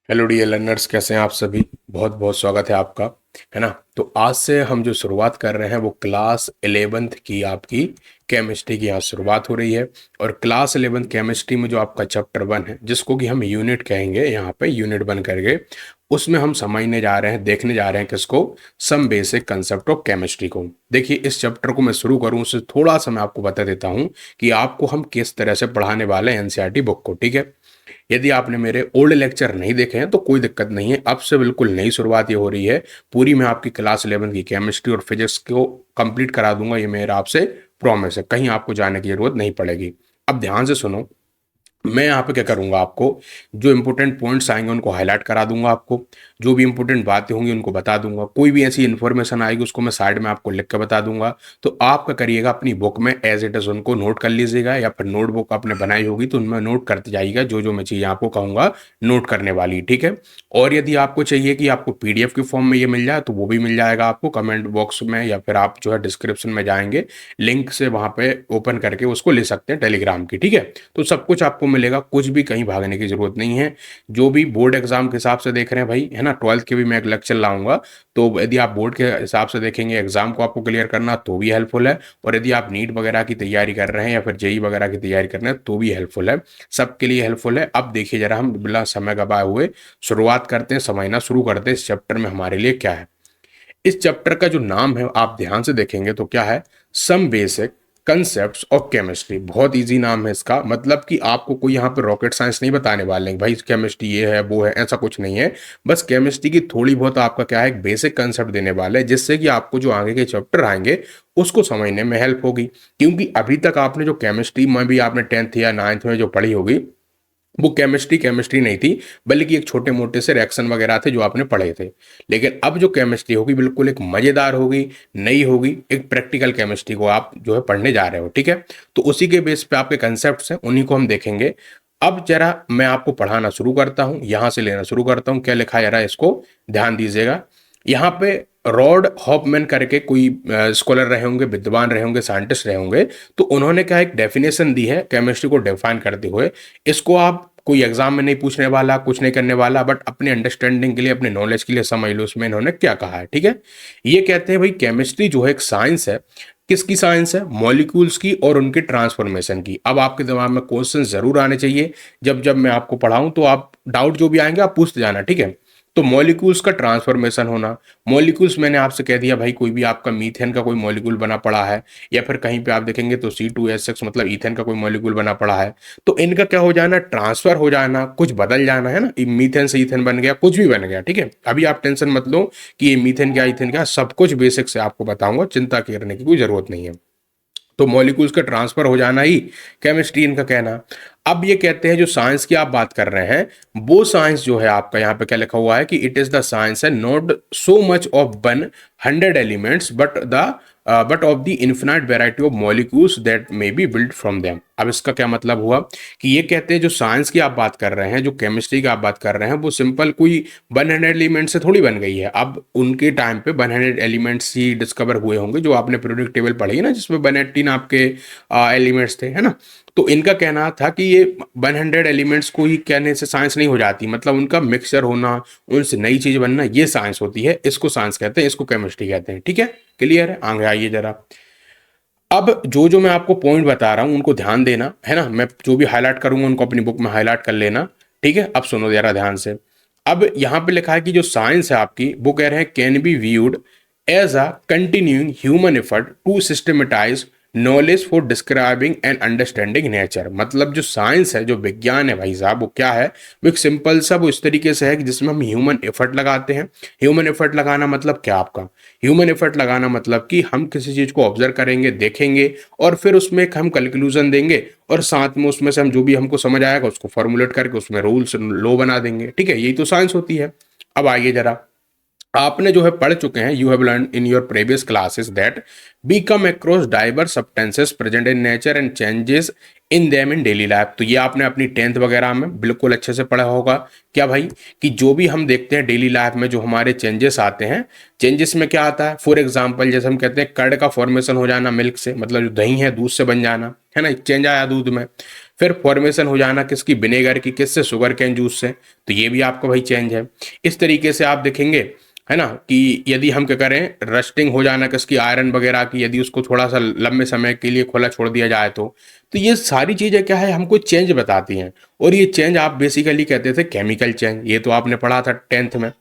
Hello dear learners, कैसे हैं आप सभी। बहुत बहुत स्वागत है आपका, है ना। तो आज से हम जो शुरुआत कर रहे हैं वो क्लास 11th की आपकी केमिस्ट्री की यहाँ शुरुआत हो रही है। और क्लास 11th केमिस्ट्री में जो आपका चैप्टर 1 है, जिसको कि हम यूनिट कहेंगे, यहाँ पे यूनिट 1 करके उसमें हम समझने जा रहे हैं, देखने जा रहे हैं किसको, some basic concept of chemistry को। देखिए, इस चैप्टर को मैं शुरू करूँ उससे थोड़ा सा मैं आपको बता देता हूँ कि आपको हम किस तरह से पढ़ाने वाले हैं एनसीईआरटी बुक को, ठीक है। यदि आपने मेरे ओल्ड लेक्चर नहीं देखे हैं तो कोई दिक्कत नहीं है, अब से बिल्कुल नई शुरुआत ये हो रही है। पूरी मैं आपकी क्लास 11 की केमिस्ट्री और फिजिक्स को कंप्लीट करा दूंगा, ये मेरा आपसे प्रॉमिस है। कहीं आपको जाने की जरूरत नहीं पड़ेगी। अब ध्यान से सुनो, मैं यहाँ पे क्या करूँगा, आपको जो इंपॉर्टेंट पॉइंट्स आएंगे उनको हाईलाइट करा दूंगा, आपको जो भी इंपॉर्टेंट बातें होंगी उनको बता दूंगा, कोई भी ऐसी इन्फॉर्मेशन आएगी उसको मैं साइड में आपको लिख के बता दूंगा। तो आप क्या करिएगा, अपनी बुक में एज इट इज़ उनको नोट कर लीजिएगा, या फिर नोटबुक आपने बनाई होगी तो उनमें नोट करते जाइएगा जो जो मैं चीज़ें आपको कहूँगा नोट करने वाली, ठीक है। और यदि आपको चाहिए कि आपको पीडीएफ के फॉर्म में ये मिल जाए तो वो भी मिल जाएगा आपको कमेंट बॉक्स में, या फिर आप जो है डिस्क्रिप्शन में जाएंगे, लिंक से वहाँ पे ओपन करके उसको ले सकते हैं टेलीग्राम की, ठीक है। तो सब कुछ आपको मिलेगा, कुछ भी कहीं भागने की जरूरत नहीं है। जो भी बोर्ड एग्जाम के हिसाब से देख रहे हैं भाई, है ना, 12th के भी मैं एक लेक्चर लाऊंगा। तो यदि आप बोर्ड के हिसाब से देखेंगे, एग्जाम को आपको क्लियर करना तो भी हेल्पफुल है। और यदि आप नीट वगैरह की तैयारी कर रहे हैं या फिर जेई वगैरह की तैयारी कर रहे हैं तो भी हेल्पफुल है, सबके लिए हेल्पफुल है। अब देखिए जरा, हम बिना समय गवाए हुए शुरुआत करते हैं, समझना शुरू करते हैं इस चैप्टर में हमारे लिए क्या है। इस चैप्टर का जो नाम है आप ध्यान से देखेंगे तो क्या है, some basic concepts of chemistry. बहुत इजी नाम है इसका, मतलब कि आपको कोई यहाँ पे रॉकेट साइंस नहीं बताने वाले हैं भाई केमिस्ट्री ये है वो है, ऐसा कुछ नहीं है। बस केमिस्ट्री की थोड़ी बहुत आपका क्या है, एक बेसिक कंसेप्ट देने वाले हैं, जिससे कि आपको जो आगे के चैप्टर आएंगे उसको समझने में हेल्प होगी। क्योंकि अभी तक आपने जो केमिस्ट्री में भी आपने 10th या 9th में जो पढ़ी होगी वो केमिस्ट्री केमिस्ट्री नहीं थी, बल्कि एक छोटे मोटे से रिएक्शन वगैरह थे जो आपने पढ़े थे। लेकिन अब जो केमिस्ट्री होगी बिल्कुल एक मजेदार होगी, नई होगी, एक प्रैक्टिकल केमिस्ट्री को आप जो है पढ़ने जा रहे हो, ठीक है। तो उसी के बेस पे आपके कंसेप्ट हैं, उन्हीं को हम देखेंगे। अब जरा मैं आपको पढ़ाना शुरू करता हूँ, यहां से लेना शुरू करता हूँ, क्या लिखा है जरा इसको ध्यान दीजिएगा। यहाँ पे रॉड हॉफमैन करके कोई स्कॉलर रहे होंगे, विद्वान रहे होंगे, साइंटिस्ट रहे होंगे। तो उन्होंने क्या एक डेफिनेशन दी है केमिस्ट्री को डिफाइन करते हुए। इसको आप कोई एग्जाम में नहीं पूछने वाला, कुछ नहीं करने वाला, बट अपने अंडरस्टैंडिंग के लिए, अपने नॉलेज के लिए समझ लो उसमें इन्होंने क्या कहा है, ठीक है। ये कहते हैं भाई केमिस्ट्री जो है एक साइंस है। किसकी साइंस है? मॉलिक्यूल्स की और उनके ट्रांसफॉर्मेशन की। अब आपके दिमाग में क्वेश्चन जरूर आने चाहिए, जब जब मैं आपको पढ़ाऊं तो आप डाउट जो भी आएंगे आप पूछते जाना, ठीक है। तो मॉलिक्यूल्स का ट्रांसफॉर्मेशन होना, मॉलिक्यूल्स मैंने आपसे कह दिया भाई, कोई भी आपका मीथेन का कोई मॉलिक्यूल बना पड़ा है, या फिर कहीं पे आप देखेंगे तो C2H6 मतलब ईथेन का कोई मॉलिक्यूल बना पड़ा है, तो इनका क्या हो जाना, ट्रांसफर हो जाना, कुछ बदल जाना, है ना। मीथेन से ईथेन बन गया, कुछ भी बन गया, ठीक है। अभी आप टेंशन मत लो कि ये मीथेन क्या ईथेन क्या, सब कुछ बेसिक से आपको बताऊंगा, चिंता करने की कोई जरूरत नहीं है। तो मॉलिक्यूल्स का ट्रांसफर हो जाना ही केमिस्ट्री इनका कहना। अब ये कहते हैं जो साइंस की आप बात कर रहे हैं, वो साइंस जो है आपका यहाँ पे क्या लिखा हुआ है कि इट इज द साइंस है not so much of 100 elements but of the infinite variety of molecules that may be build from them. अब इसका क्या मतलब हुआ कि ये कहते हैं जो साइंस की आप बात कर रहे हैं, जो केमिस्ट्री की आप बात कर रहे हैं, वो सिंपल कोई 100 एलिमेंट से थोड़ी बन गई है। अब उनके टाइम पे 100 एलिमेंट्स ही डिस्कवर हुए होंगे, जो आपने पीरियोडिक टेबल पढ़ी है ना, जिसमें 118 आपके एलिमेंट्स थे, है ना। तो इनका कहना था कि ये 100 एलिमेंट्स को ही कहने से साइंस नहीं हो जाती, मतलब उनका मिक्सचर होना, उनसे नई चीज बनना, ये साइंस होती है। इसको साइंस कहते हैं, इसको केमिस्ट्री कहते हैं, ठीक है। क्लियर है? आगे आइए जरा। अब जो जो मैं आपको पॉइंट बता रहा हूं उनको ध्यान देना, है ना। मैं जो भी हाईलाइट करूंगा उनको अपनी बुक में हाईलाइट कर लेना, ठीक है। अब सुनो जरा ध्यान से। अब यहां पे लिखा है कि जो साइंस है आपकी, वो कह रहे हैं can be viewed as a continuing human effort to systematize knowledge for describing and understanding nature. मतलब जो साइंस है, जो विज्ञान है भाई साहब, वो क्या है, वो एक सिंपल सा वो इस तरीके से है कि जिसमें हम ह्यूमन एफर्ट लगाते हैं। ह्यूमन एफर्ट लगाना मतलब क्या आपका, ह्यूमन एफर्ट लगाना मतलब कि हम किसी चीज को ऑब्जर्व करेंगे, देखेंगे, और फिर उसमें एक हम कंक्लूजन देंगे, और साथ में उसमें से हम जो भी हमको समझ आएगा उसको फॉर्मुलेट करके उसमें रूल्स लॉ बना देंगे, ठीक है। यही तो साइंस होती है। अब आइए जरा, आपने जो है पढ़ चुके हैं, you have learn in your previous classes that we come across diverse substances present in nature and changes in them in daily life. तो ये आपने अपनी 10th वगैरह में बिल्कुल अच्छे से पढ़ा होगा। क्या भाई, कि जो भी हम देखते हैं डेली लाइफ में, जो हमारे चेंजेस आते हैं, चेंजेस में क्या आता है, फॉर एग्जाम्पल जैसे हम कहते हैं कर्ड का फॉर्मेशन हो जाना मिल्क से, मतलब जो दही है दूध से बन जाना, है ना, चेंज आया दूध में। फिर फॉर्मेशन हो जाना किसकी, विनेगर की, किससे, शुगर केन जूस से, तो ये भी आपका भाई चेंज है। इस तरीके से आप देखेंगे है ना कि यदि हम क्या करें, रस्टिंग हो जाना किसकी, आयरन वगैरह की, यदि उसको थोड़ा सा लंबे समय के लिए खुला छोड़ दिया जाए तो ये सारी चीजें क्या है, हमको चेंज बताती हैं। और ये चेंज आप बेसिकली कहते थे केमिकल चेंज, ये तो आपने पढ़ा था 10th में।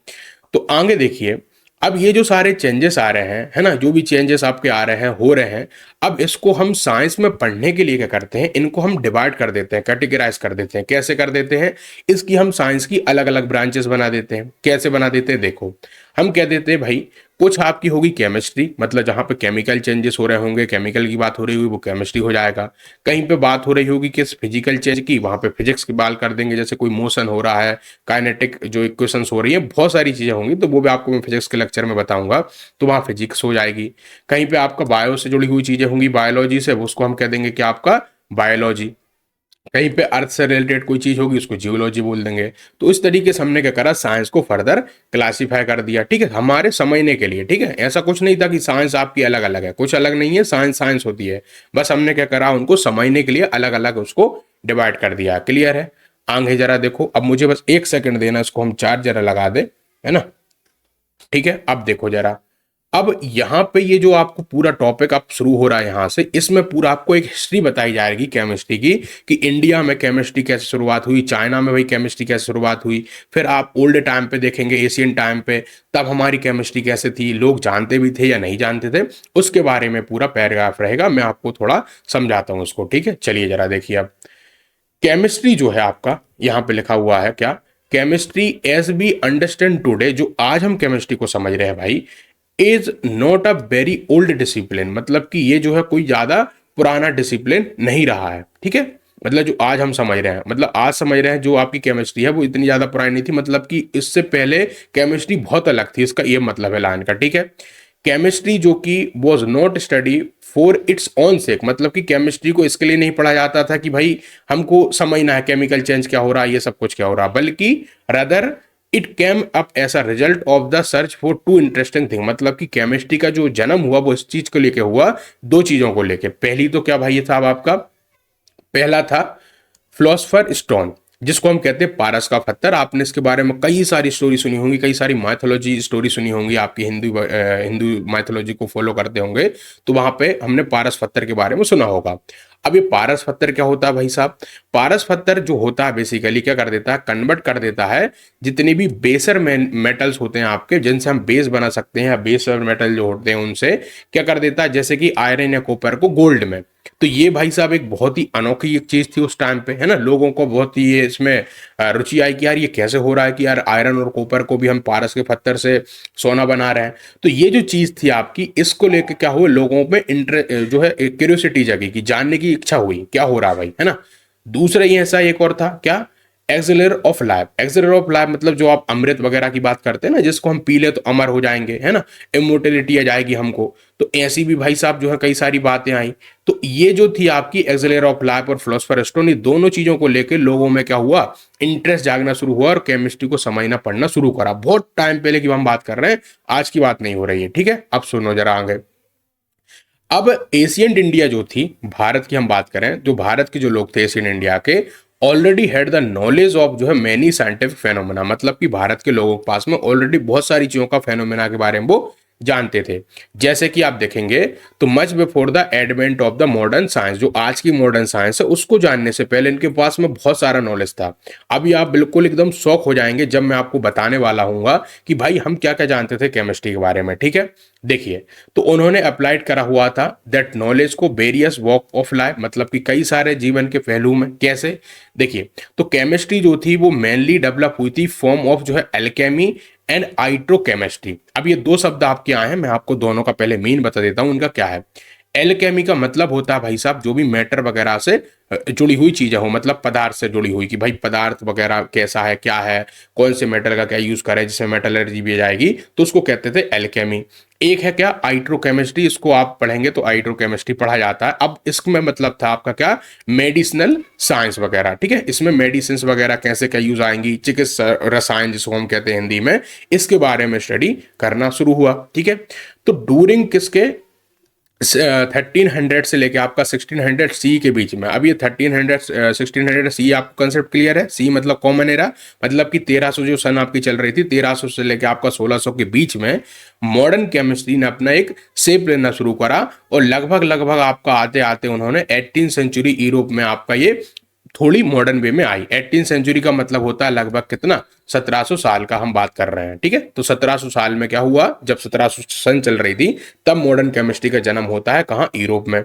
तो आगे देखिए, अब ये जो सारे चेंजेस आ रहे हैं है ना, जो भी चेंजेस आपके आ रहे हैं, हो रहे हैं, अब इसको हम साइंस में पढ़ने के लिए क्या करते हैं, इनको हम डिवाइड कर देते हैं, कैटेगराइज कर देते हैं। कैसे कर देते हैं, इसकी हम साइंस की अलग अलग ब्रांचेस बना देते हैं। कैसे बना देते हैं, देखो, हम कह देते हैं भाई, कुछ आपकी होगी केमिस्ट्री, मतलब जहां पे केमिकल चेंजेस हो रहे होंगे, केमिकल की बात हो रही होगी, वो केमिस्ट्री हो जाएगा। कहीं पे बात हो रही होगी किस फिजिकल चेंज की, वहां पे फिजिक्स की बात कर देंगे, जैसे कोई मोशन हो रहा है, काइनेटिक जो इक्वेशंस हो रही है, बहुत सारी चीजें होंगी, तो वो भी आपको मैं फिजिक्स के लेक्चर में बताऊंगा, तो वहां फिजिक्स हो जाएगी। कहीं पे आपका बायो से जुड़ी हुई चीजें होंगी, बायोलॉजी से, उसको हम कह देंगे कि आपका बायोलॉजी। कहीं पे अर्थ से रिलेटेड कोई चीज होगी, उसको जियोलॉजी बोल देंगे। तो इस तरीके से हमने क्या करा, साइंस को फर्दर क्लासिफाई कर दिया, ठीक है, हमारे समझने के लिए, ठीक है। ऐसा कुछ नहीं था कि साइंस आपकी अलग अलग है, कुछ अलग नहीं है, साइंस साइंस होती है, बस हमने क्या करा, उनको समझने के लिए अलग अलग उसको डिवाइड कर दिया। क्लियर है। आगे जरा देखो, अब मुझे बस 1 सेकंड देना, इसको हम चार्ज जरा लगा दे, है ना। ठीक है, अब देखो जरा, अब यहां पे ये जो आपको पूरा टॉपिक अब शुरू हो रहा है यहां से, इसमें पूरा आपको एक हिस्ट्री बताई जाएगी केमिस्ट्री की, कि इंडिया में केमिस्ट्री कैसे शुरुआत हुई, चाइना में भाई केमिस्ट्री कैसे शुरुआत हुई, फिर आप ओल्ड टाइम पे देखेंगे, एशियन टाइम पे, तब हमारी केमिस्ट्री कैसे थी, लोग जानते भी थे या नहीं जानते थे, उसके बारे में पूरा पैराग्राफ रहेगा। मैं आपको थोड़ा समझाता हूं उसको, ठीक है। चलिए जरा देखिए, अब केमिस्ट्री जो है आपका यहां पे लिखा हुआ है क्या, chemistry as we understand today, जो आज हम केमिस्ट्री को समझ रहे हैं भाई, is not a very old discipline, मतलब कि ये जो है कोई ज्यादा पुराना डिसिप्लिन नहीं रहा है, ठीक है। मतलब जो आज हम समझ रहे हैं, मतलब आज समझ रहे हैं, जो आपकी केमिस्ट्री है वो इतनी ज्यादा पुरानी नहीं थी, मतलब कि इससे पहले केमिस्ट्री बहुत अलग थी, इसका ये मतलब है लाइन का, ठीक है। केमिस्ट्री जो कि was not study for its own sake, मतलब कि केमिस्ट्री को इसके लिए नहीं पढ़ा जाता था कि भाई हमको समझना है केमिकल चेंज क्या हो रहा है, ये सब कुछ क्या हो रहा है, बल्कि rather it came up as a result of the search for two interesting thing, मतलब कि केमिस्ट्री का जो जन्म हुआ वो इस चीज को लेके हुआ, दो चीजों को लेके। पहली तो क्या भाई ये था आपका, पहला था फिलोसफर स्टोन, जिसको हम कहते हैं पारस का पत्थर। आपने इसके बारे में कई सारी स्टोरी सुनी होंगी, कई सारी माइथोलॉजी स्टोरी सुनी होंगी, आपकी हिंदू माइथोलॉजी को फॉलो करते होंगे, तो वहां पे हमने पारस पत्थर के बारे में सुना होगा। अब ये पारस पत्थर क्या होता है भाई साहब, पारस पत्थर जो होता है बेसिकली क्या कर देता है, कन्वर्ट कर देता है जितने भी बेसर मेटल्स होते हैं आपके, जिनसे हम बेस बना सकते हैं, या बेसर मेटल जो होते हैं उनसे क्या कर देता है, जैसे कि आयरन या कॉपर को गोल्ड में। तो ये भाई साहब एक बहुत ही अनोखी एक चीज थी उस टाइम पे, है ना। लोगों को बहुत ही ये इसमें रुचि आई कि यार ये कैसे हो रहा है कि यार आयरन और कॉपर को भी हम पारस के पत्थर से सोना बना रहे हैं। तो ये जो चीज थी आपकी, इसको लेकर क्या हुआ, लोगों में इंटरेस्ट जो है, क्यूरियोसिटी जगी, कि जानने की इच्छा हुई क्या हो रहा है भाई, है ना। दूसरा ही ऐसा एक और था क्या, एक्सेलर ऑफ लाइफ। एक्सेलर ऑफ लाइफ मतलब जो आप अमृत वगैरह की बात करते हैं ना, जिसको हम पी ले तो अमर हो जाएंगे, है ना, इमोर्टेलिटी आ जाएगी हमको। तो ऐसी भी भाई साहब जो है कई सारी बातें आई। तो ये जो थी आपकी एक्सेलर ऑफ लाइफ और फिलोसफर स्टोन, ये दोनों चीजों को लेकर लोगों में क्या हुआ, इंटरेस्ट जागना शुरू हुआ, और केमिस्ट्री को समझना पढ़ना शुरू करा। बहुत टाइम पहले की हम बात कर रहे हैं, आज की बात नहीं हो रही है, ठीक है। अब सुनो जरा आगे। अब एशियंट इंडिया जो थी, भारत की हम बात करें, जो भारत के जो लोग थे एशियन इंडिया के, already had the knowledge of जो है मैनी साइंटिफिक फेनोमेना, मतलब कि भारत के लोगों के पास में ऑलरेडी बहुत सारी चीजों का फेनोमेना के बारे में वो जानते थे। जैसे कि आप देखेंगे तो much before the advent of the modern science, जो आज की मॉडर्न साइंस है उसको जानने से पहले इनके पास में बहुत सारा नॉलेज था। अभी आप बिल्कुल एकदम शॉक हो जाएंगे जब मैं आपको बताने वाला हूँ कि भाई हम क्या क्या जानते थे केमिस्ट्री के बारे में, ठीक है। देखिए, तो उन्होंने अप्लाइड करा हुआ था दैट नॉलेज को वेरियस वॉक ऑफ लाइफ, मतलब कि कई सारे जीवन के पहलू में। कैसे, देखिए, तो केमिस्ट्री जो थी वो मेनली डेवलप हुई थी फॉर्म ऑफ जो है एल्केमी एंड हाइड्रोकेमिस्ट्री। अब ये दो शब्द आपके आए हैं, मैं आपको दोनों का पहले मीन बता देता हूं उनका क्या है। एल्केमी का मतलब होता है भाई साहब जो भी मैटर वगैरह से जुड़ी हुई चीजें हो, मतलब पदार्थ से जुड़ी हुई, कि भाई पदार्थ वगैरह कैसा है, क्या है, कौन से मेटल का क्या यूज करें जिससे मेटलर्जी भी जाएगी, तो उसको कहते थे एल्केमी। एक है क्या, हाइड्रोकेमिस्ट्री, इसको आप पढ़ेंगे तो हाइड्रोकेमिस्ट्री पढ़ा जाता है। अब इसमें मतलब था आपका क्या, मेडिसिनल साइंस वगैरह, ठीक है। इसमें मेडिसिन वगैरह कैसे क्या यूज आएंगी, चिकित्सा रसायन जिसको हम कहते हैं हिंदी में, इसके बारे में स्टडी करना शुरू हुआ, ठीक है। तो डूरिंग किसके, 1300 से लेके आपका 1600 सी के बीच में। अब ये 1300 1600 सी, आपको कंसेप्ट क्लियर है? सी मतलब कॉमन एरा, मतलब कि 1300 जो सन आपकी चल रही थी, 1300 से लेके आपका 1600 के बीच में मॉडर्न केमिस्ट्री ने अपना एक शेप लेना शुरू करा, और लगभग लगभग आपका आते आते उन्होंने 18 सेंचुरी यूरोप में आपका ये थोड़ी मॉडर्न वे में आई। 18 सेंचुरी का मतलब होता है लगभग कितना, 1700 साल का हम बात कर रहे हैं, ठीक है। तो 1700 साल में क्या हुआ, जब 1700 सन चल रही थी, तब मॉडर्न केमिस्ट्री का जन्म होता है कहाँ, यूरोप में।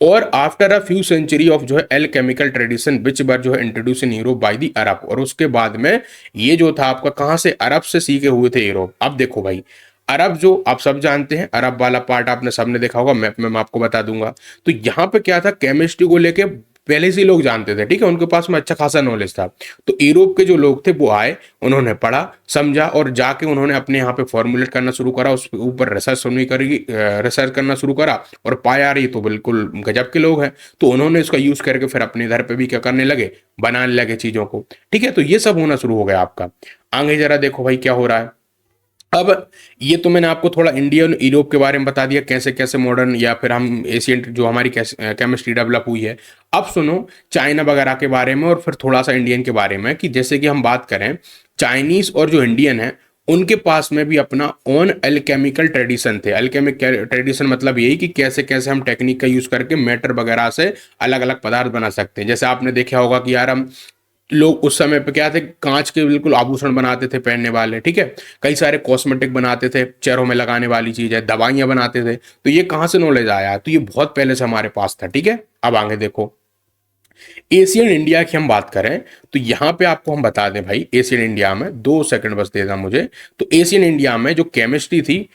और after a few century of जो है alchemical tradition which were जो है introduce in Europe by the Arab, और उसके बाद में ये जो था आपका कहाँ से, अरब से सीखे हुए थे यूरोप। अब देखो भाई, अरब जो आप सब जानते हैं, अरब वाला पार्ट आपने सबने देखा होगा, मैप में मैं आपको बता दूंगा। तो यहाँ पे क्या था, केमिस्ट्री को लेके पहले से ही लोग जानते थे, ठीक है, उनके पास में अच्छा खासा नॉलेज था। तो यूरोप के जो लोग थे वो आए, उन्होंने पढ़ा समझा, और जाके उन्होंने अपने यहाँ पे फॉर्मुलेट करना शुरू करा, उस ऊपर रिसर्च सुननी करी, रिसर्च करना शुरू करा, और पाया यार ये तो बिल्कुल गजब के लोग हैं। तो उन्होंने इसका यूज करके फिर अपने इधर पे भी क्या करने लगे, बनाने लगे चीजों को, ठीक है। तो ये सब होना शुरू हो गया आपका। आगे जरा देखो भाई क्या हो रहा है। अब ये तो मैंने आपको थोड़ा इंडियन यूरोप के बारे में बता दिया, कैसे कैसे मॉडर्न या फिर हम एशियन जो हमारी केमिस्ट्री डेवलप हुई है। अब सुनो चाइना वगैरह के बारे में, और फिर थोड़ा सा इंडियन के बारे में, कि जैसे कि हम बात करें चाइनीज और जो इंडियन है, उनके पास में भी अपना ओन अल्केमिकल ट्रेडिशन थे। अल्केमिक ट्रेडिशन मतलब यही कि कैसे कैसे हम टेक्निक का यूज करके मैटर वगैरह से अलग अलग पदार्थ बना सकते हैं। जैसे आपने देखा होगा कि यार हम लोग उस समय पे क्या थे, कांच के बिल्कुल आभूषण बनाते थे पहनने वाले, ठीक है। कई सारे कॉस्मेटिक बनाते थे, चेहरों में लगाने वाली चीज है, दवाइयां बनाते थे। तो ये कहाँ से नॉलेज आया, तो ये बहुत पहले से हमारे पास था, ठीक है। अब आगे देखो, एशियन इंडिया की हम बात करें, तो यहां पे आपको हम बता दें भाई, एशियन इंडिया में 2 सेकंड बस देना मुझे। तो एशियन इंडिया में जो केमिस्ट्री थी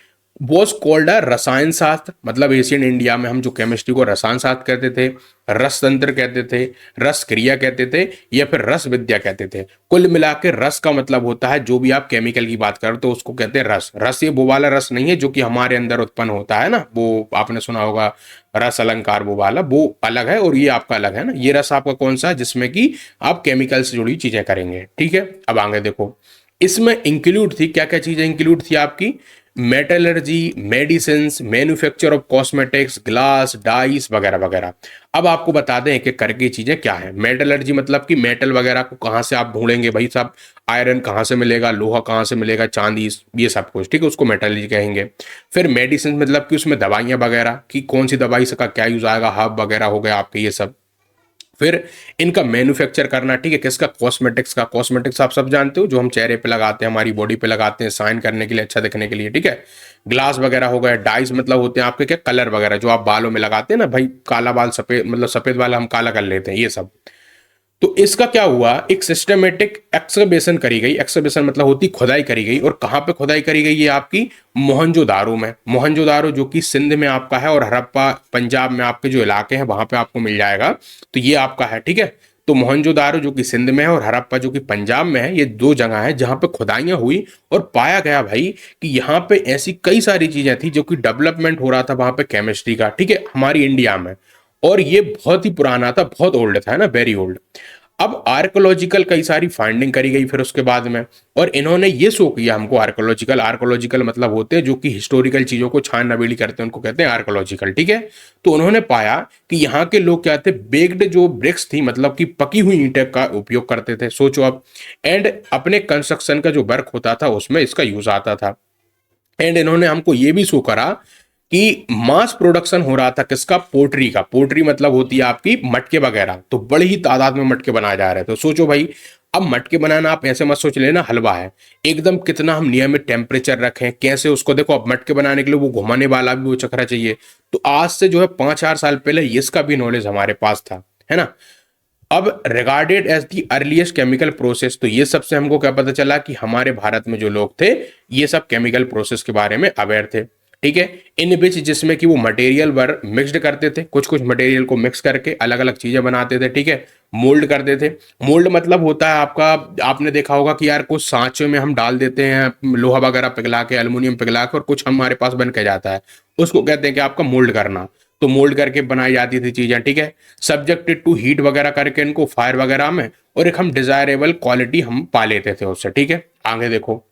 वॉज कॉल्ड अ रसायन शास्त्र, मतलब एशियन इंडिया में हम जो केमिस्ट्री को रसायन शास्त्र कहते थे, रस तंत्र कहते थे, रस क्रिया कहते थे, या फिर रस विद्या कहते थे। कुल मिला के रस का मतलब होता है जो भी आप केमिकल की बात करो तो उसको कहते हैं रस। रस ये वो वाला रस नहीं है जो कि हमारे अंदर उत्पन्न होता है ना, वो आपने सुना होगा रस अलंकार वो वाला, वो अलग है, और ये आपका अलग है ना। ये रस आपका कौन सा है, जिसमें कि आप केमिकल से जुड़ी चीजें करेंगे, ठीक है। अब आगे देखो, इसमें इंक्लूड थी क्या क्या चीजें इंक्लूड थी आपकी, metallurgy, medicine, manufacture of cosmetics, glass, dice वगैरह वगैरह। अब आपको बता दें एक एक करके चीजें क्या है। मेटलर्जी मतलब कि मेटल वगैरह को कहाँ से आप ढूंढेंगे भाई साहब, आयरन कहाँ से मिलेगा, लोहा कहाँ से मिलेगा, चांदी, ये सब कुछ, ठीक है, उसको मेटलर्जी कहेंगे। फिर मेडिसिन मतलब कि उसमें दवाइयां वगैरह की कौन सी दवाई से का क्या यूज आएगा, हर्ब वगैरह हो गया आपके ये सब। फिर इनका मैन्युफैक्चर करना, ठीक है, किसका, कॉस्मेटिक्स का। कॉस्मेटिक्स आप सब जानते हो जो हम चेहरे पे लगाते हैं, हमारी बॉडी पे लगाते हैं, साइन करने के लिए, अच्छा दिखने के लिए, ठीक है। ग्लास वगैरह हो गए, डाइस मतलब होते हैं आपके क्या, कलर वगैरह जो आप बालों में लगाते हैं ना भाई, काला बाल सफेद, मतलब सफेद बाल हम काला कर लेते हैं, ये सब। तो इसका क्या हुआ, एक सिस्टमेटिक एक्सकवेशन करी गई। एक्सकवेशन मतलब होती खुदाई करी गई, और कहां पे खुदाई करी गई, ये आपकी मोहनजोदारो में। मोहनजोदारो जो कि सिंध में आपका है, और हड़प्पा पंजाब में आपके जो इलाके हैं वहां पे आपको मिल जाएगा। तो ये आपका है, ठीक है। तो मोहनजोदारो जो कि सिंध में है, और हड़प्पा जो कि पंजाब में है, ये 2 जगह है जहां पे खुदाइयां हुई, और पाया गया भाई कि यहाँ पे ऐसी कई सारी चीजें थी जो कि डेवलपमेंट हो रहा था वहां पे केमिस्ट्री का, ठीक है, हमारी इंडिया में। और ये बहुत ही पुराना था, बहुत ओल्ड था, है ना, वेरी ओल्ड। अब आर्कोलॉजिकल कई सारी फाइंडिंग करी गई फिर उसके बाद में, और इन्होंने ये शो किया हमको, आर्कोलॉजिकल, आर्कोलॉजिकल मतलब होते हैं जो कि हिस्टोरिकल चीजों को छान नबीड़ी करते हैं, उनको कहते हैं आर्कोलॉजिकल, ठीक है। तो उन्होंने पाया कि यहाँ के लोग क्या थे, बेग्ड जो ब्रिक्स थी, मतलब कि पकी हुई ईंटें का उपयोग करते थे, सोचो अब। एंड अपने कंस्ट्रक्शन का जो वर्क होता था उसमें इसका यूज आता था। एंड इन्होंने हमको ये भी शो करा कि मास प्रोडक्शन हो रहा था किसका, पोट्री का। पोट्री मतलब होती है आपकी मटके वगैरह, तो बड़ी ही तादाद में मटके बनाए जा रहे थे। तो सोचो भाई, अब मटके बनाना आप ऐसे मत सोच लेना हलवा है, एकदम कितना हम नियमित टेम्परेचर रखें, कैसे उसको देखो। अब मटके बनाने के लिए वो घुमाने वाला भी वो चक्रा चाहिए। तो आज से जो है 5-4 साल पहले इसका भी नॉलेज हमारे पास था, है ना। अब regarded as the earliest chemical process, तो ये सबसे हमको क्या पता चला कि हमारे भारत में जो लोग थे ये सब केमिकल प्रोसेस के बारे में अवेयर थे, ठीक है। इन बिच जिसमें कि वो मटेरियल वर मिक्स्ड करते थे, कुछ कुछ मटेरियल को मिक्स करके अलग अलग चीजें बनाते थे, ठीक है। मोल्ड करते थे। मोल्ड मतलब होता है आपका, आपने देखा होगा कि यार कुछ सांचे में हम डाल देते हैं लोहा वगैरह पिघला के, एल्युमिनियम पिघला के, और कुछ हमारे पास बन के जाता है, उसको कहते हैं कि आपका मोल्ड करना। तो मोल्ड करके बनाई जाती थी चीजें, ठीक है, सब्जेक्टेड टू हीट वगैरह करके इनको फायर वगैरह में, और एक हम डिजायरेबल क्वालिटी हम पा लेते थे उससे, ठीक है। आगे देखो,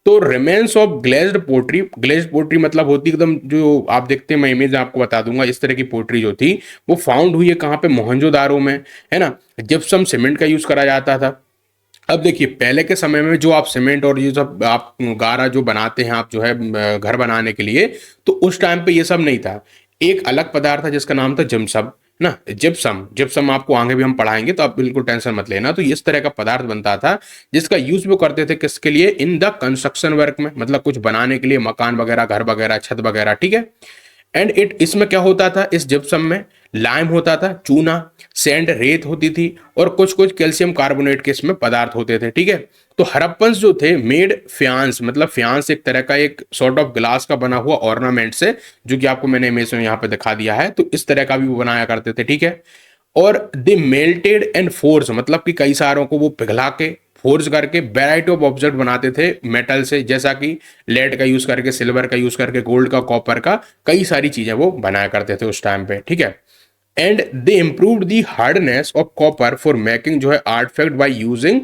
तो remains of glazed pottery, glazed pottery मतलब होती एकदम, जो आप देखते हैं, मैं इमेज आपको बता दूंगा, इस तरह की पोट्री जो थी वो फाउंड हुई है कहाँ पे, मोहनजोदारो में, है ना। जिप्सम सीमेंट का यूज करा जाता था। अब देखिए पहले के समय में जो आप सीमेंट और ये सब आप गारा जो बनाते हैं आप, जो है घर बनाने के लिए, तो उस टाइम पे ये सब नहीं था। एक अलग पदार्थ था जिसका नाम था जिप्सम ना, जिप्सम, जिप्सम आपको आगे भी हम पढ़ाएंगे, तो आप बिल्कुल टेंशन मत लेना। तो इस तरह का पदार्थ बनता था जिसका यूज वो करते थे किसके लिए, इन द कंस्ट्रक्शन वर्क में, मतलब कुछ बनाने के लिए, मकान वगैरह, घर वगैरह, छत वगैरह, ठीक है। एंड इट, इसमें क्या होता था, इस जिप्सम में लाइम होता था, चूना, सैंड, रेत होती थी, और कुछ कुछ कैल्शियम कार्बोनेट के इसमें पदार्थ होते थे, ठीक है। तो हड़प्पन्स जो थे मेड फ्यांस, मतलब फ्यांस एक तरह का एक सॉर्ट ऑफ ग्लास का बना हुआ ऑर्नामेंट से, जो कि आपको मैंने इमेज में यहाँ पे दिखा दिया है, तो इस तरह का भी वो बनाया करते थे, ठीक है। और दे मेल्टेड एंड फोर्स, मतलब कि कई सारों को वो पिघला के, फोर्स करके वैरायटी ऑफ ऑब्जेक्ट बनाते थे मेटल से, जैसा कि लेड का यूज करके, सिल्वर का यूज करके, गोल्ड का, कॉपर का, कई सारी चीजें वो बनाया करते थे उस टाइम पे, ठीक है। And they improve the hardness of copper for making जो है artefact by using